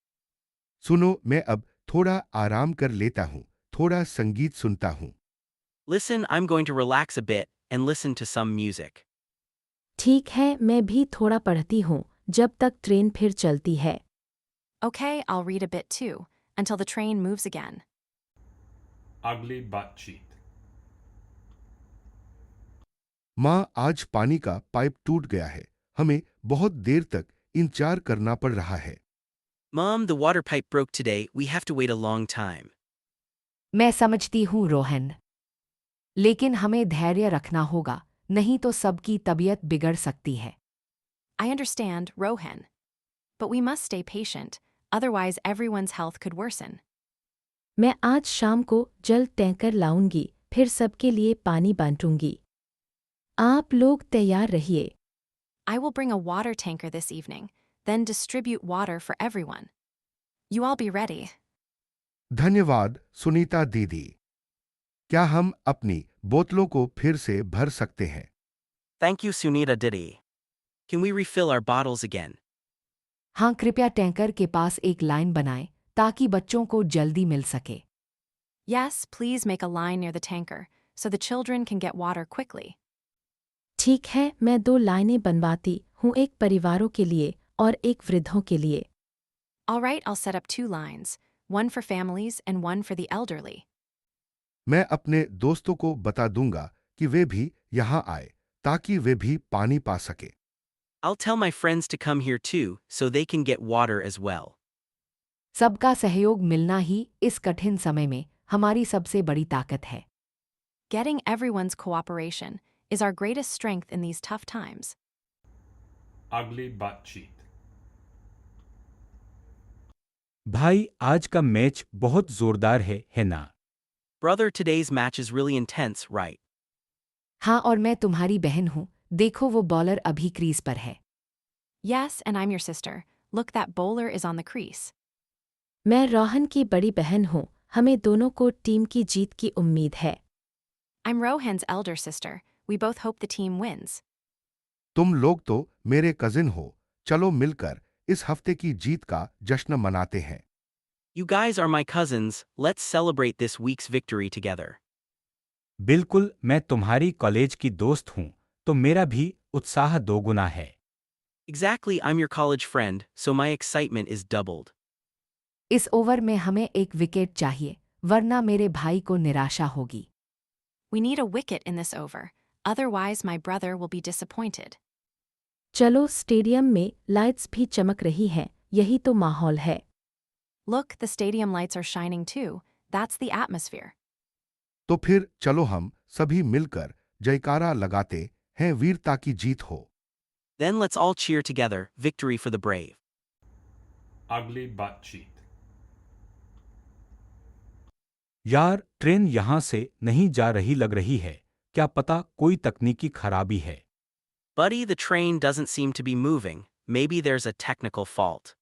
सुनो, मैं अब थोड़ा आराम कर लेता हूँ, थोड़ा संगीत सुनता हूँ। Listen, I'm going to relax a bit and listen to some music. ठीक है, मैं भी थोड़ा पढ़ती हूँ जब तक ट्रेन फिर चलती है। Okay, I'll read a bit too, until the train moves again. Ugly butt cheek. माँ, आज पानी का पाइप टूट गया है। हमें बहुत देर तक इंतजार करना पड़ रहा है। Mom, the water pipe broke today. We have to wait a long time. मैं समझती हूँ रोहन, लेकिन हमें धैर्य रखना होगा, नहीं तो सबकी तबीयत बिगड़ सकती है। I understand, Rohan. But we must stay patient, otherwise everyone's health could worsen. मैं आज शाम को जल टैंकर लाऊंगी, फिर सबके लिए पानी बांटूंगी। आप लोग तैयार रहिए। I will bring a water tanker this evening, then distribute water for everyone. You all be ready. धन्यवाद सुनीता दीदी। क्या हम अपनी बोतलों को फिर से भर सकते हैं? Thank you, Sunita Diddy. Can we refill our bottles again? हाँ, कृपया टैंकर के पास एक लाइन बनाएं ताकि बच्चों को जल्दी मिल सके। Yes, please make a line near the tanker, so the children can get water quickly. ठीक है, मैं 2 लाइनें बनवाती हूँ, एक परिवारों के लिए और एक वृद्धों के लिए। Alright, I'll set up 2 lines, one for families and one for the elderly. मैं अपने दोस्तों को बता दूंगा कि वे भी यहाँ आए ताकि वे भी पानी पा सके। I'll tell my friends to come here too, so they can get water as well. सबका सहयोग मिलना ही इस कठिन समय में हमारी सबसे बड़ी ताकत है। Getting everyone's cooperation is our greatest strength in these tough times. Ugly butt cheek. भाई, आज का मैच बहुत जोरदार है ना? Brother, today's match is really intense, right? हाँ, और मैं तुम्हारी बहन हूँ, देखो वो बॉलर अभी क्रीज पर है। Yes, and I'm your sister. Look, that bowler is on the crease. मैं रोहन की बड़ी बहन हूँ, हमें दोनों को टीम की जीत की उम्मीद है। I'm Rohan's elder sister. We both hope the team wins. तुम लोग तो मेरे कजिन हो, चलो मिलकर इस हफ्ते की जीत का जश्न मनाते हैं। You guys are my cousins. Let's celebrate this week's victory together. बिल्कुल, मैं तुम्हारी कॉलेज की दोस्त हूँ, तो मेरा भी उत्साह दोगुना है। Exactly, I'm your college friend, so my excitement is doubled. इस ओवर में हमें एक विकेट चाहिए, वरना मेरे भाई को निराशा होगी। We need a wicket in this over, otherwise my brother will be disappointed. चलो, स्टेडियम में लाइट्स भी चमक रही हैं, यही तो माहौल है। Look, the stadium lights are shining too. That's the atmosphere. तो फिर चलो हम सभी मिलकर जयकारा लगाते हैं, वीरता की जीत हो। Then let's all cheer together, victory for the brave. Ugly butt cheek. यार, ट्रेन यहाँ से नहीं जा रही लग रही है। क्या पता कोई तकनीकी खराबी है। Buddy, the train doesn't seem to be moving. Maybe there's a technical fault.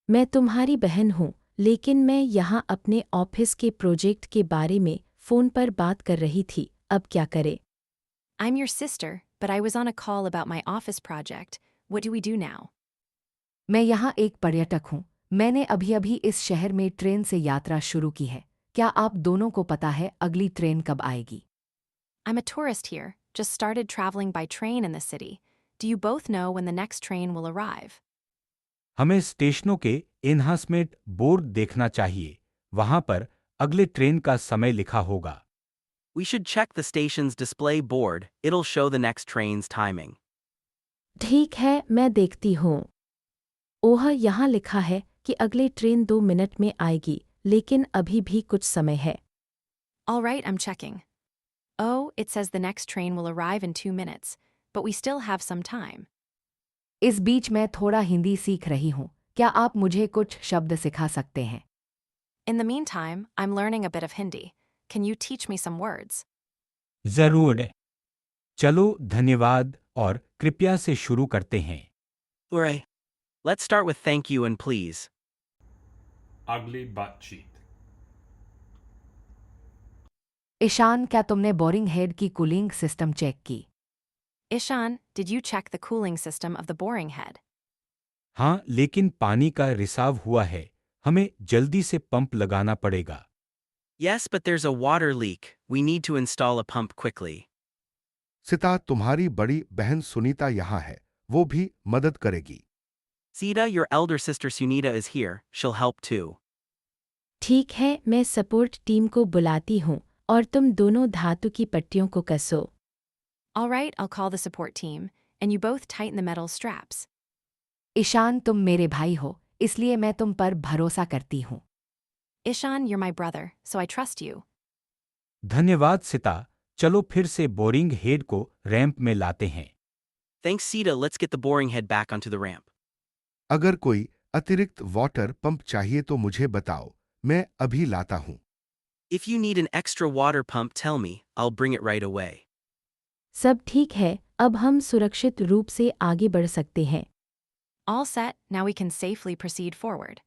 मैं तुम्हारी बहन हूँ, लेकिन मैं यहाँ अपने ऑफिस के प्रोजेक्ट के बारे में फ़ोन पर बात कर रही थी। अब क्या करें? I'm your sister, but I was on a call about my office project. What do we do now? मैं यहाँ एक पर्यटक हूँ। मैंने अभी-अभी इस शहर में ट्रेन से यात्रा शुरू की है। क्या आप दोनों को पता है अगली ट्रेन कब आएगी? I'm a tourist here, just started traveling by train in the city. Do you both know when the next train will arrive? हमें स्टेशनों के एनहांसमेंट बोर्ड देखना चाहिए। वहां पर अगले ट्रेन का समय लिखा होगा। We should check the station's display board. It'll show the next train's timing. ठीक है, मैं देखती हूँ। ओह, यहाँ लिखा है कि अगली ट्रेन 2 मिनट में आएगी, लेकिन अभी भी कुछ समय है। All right, I'm checking. Oh, it says the next train will arrive in 2 minutes, but we still have some time. इस बीच मैं थोड़ा हिंदी सीख रही हूँ। क्या आप मुझे कुछ शब्द सिखा सकते हैं? In the meantime, I'm learning a bit of Hindi. Can you teach me some words? जरूर। चलो, धन्यवाद और कृपया से शुरू करते हैं। Alright. Let's start with thank you and please. Ugly butt cheek. Ishan, क्या तुमने बोरिंग हेड की कूलिंग सिस्टम चेक की? Ishan, did you check the cooling system of the boring head? हाँ, लेकिन पानी का रिसाव हुआ है। हमें जल्दी से पंप लगाना पड़ेगा। Yes, but there's a water leak. We need to install a pump quickly. सिता, तुम्हारी बड़ी बहन सुनीता यहाँ है। वो भी मदद करेगी। Sita, your elder sister Sunita is here. She'll help too. ठीक है, मैं सपोर्ट टीम को बुलाती हूँ और तुम दोनों धातु की पट्टियों को कसो। All right, I'll call the support team, and you both tighten the metal straps. Ishan, तुम मेरे भाई हो, इसलिए मैं तुम पर भरोसा करती हूँ। Ishan, you're my brother, so I trust you. धन्यवाद सिता। चलो फिर से बोरिंग हेड को रैंप में लाते हैं। Thanks, Sita. Let's get the boring head back onto the ramp. अगर कोई अतिरिक्त वाटर पंप चाहिए तो मुझे बताओ, मैं अभी लाता हूँ। If you need an extra water pump, tell me. I'll bring it right away. सब ठीक है, अब हम सुरक्षित रूप से आगे बढ़ सकते हैं। All set, now we can safely proceed forward.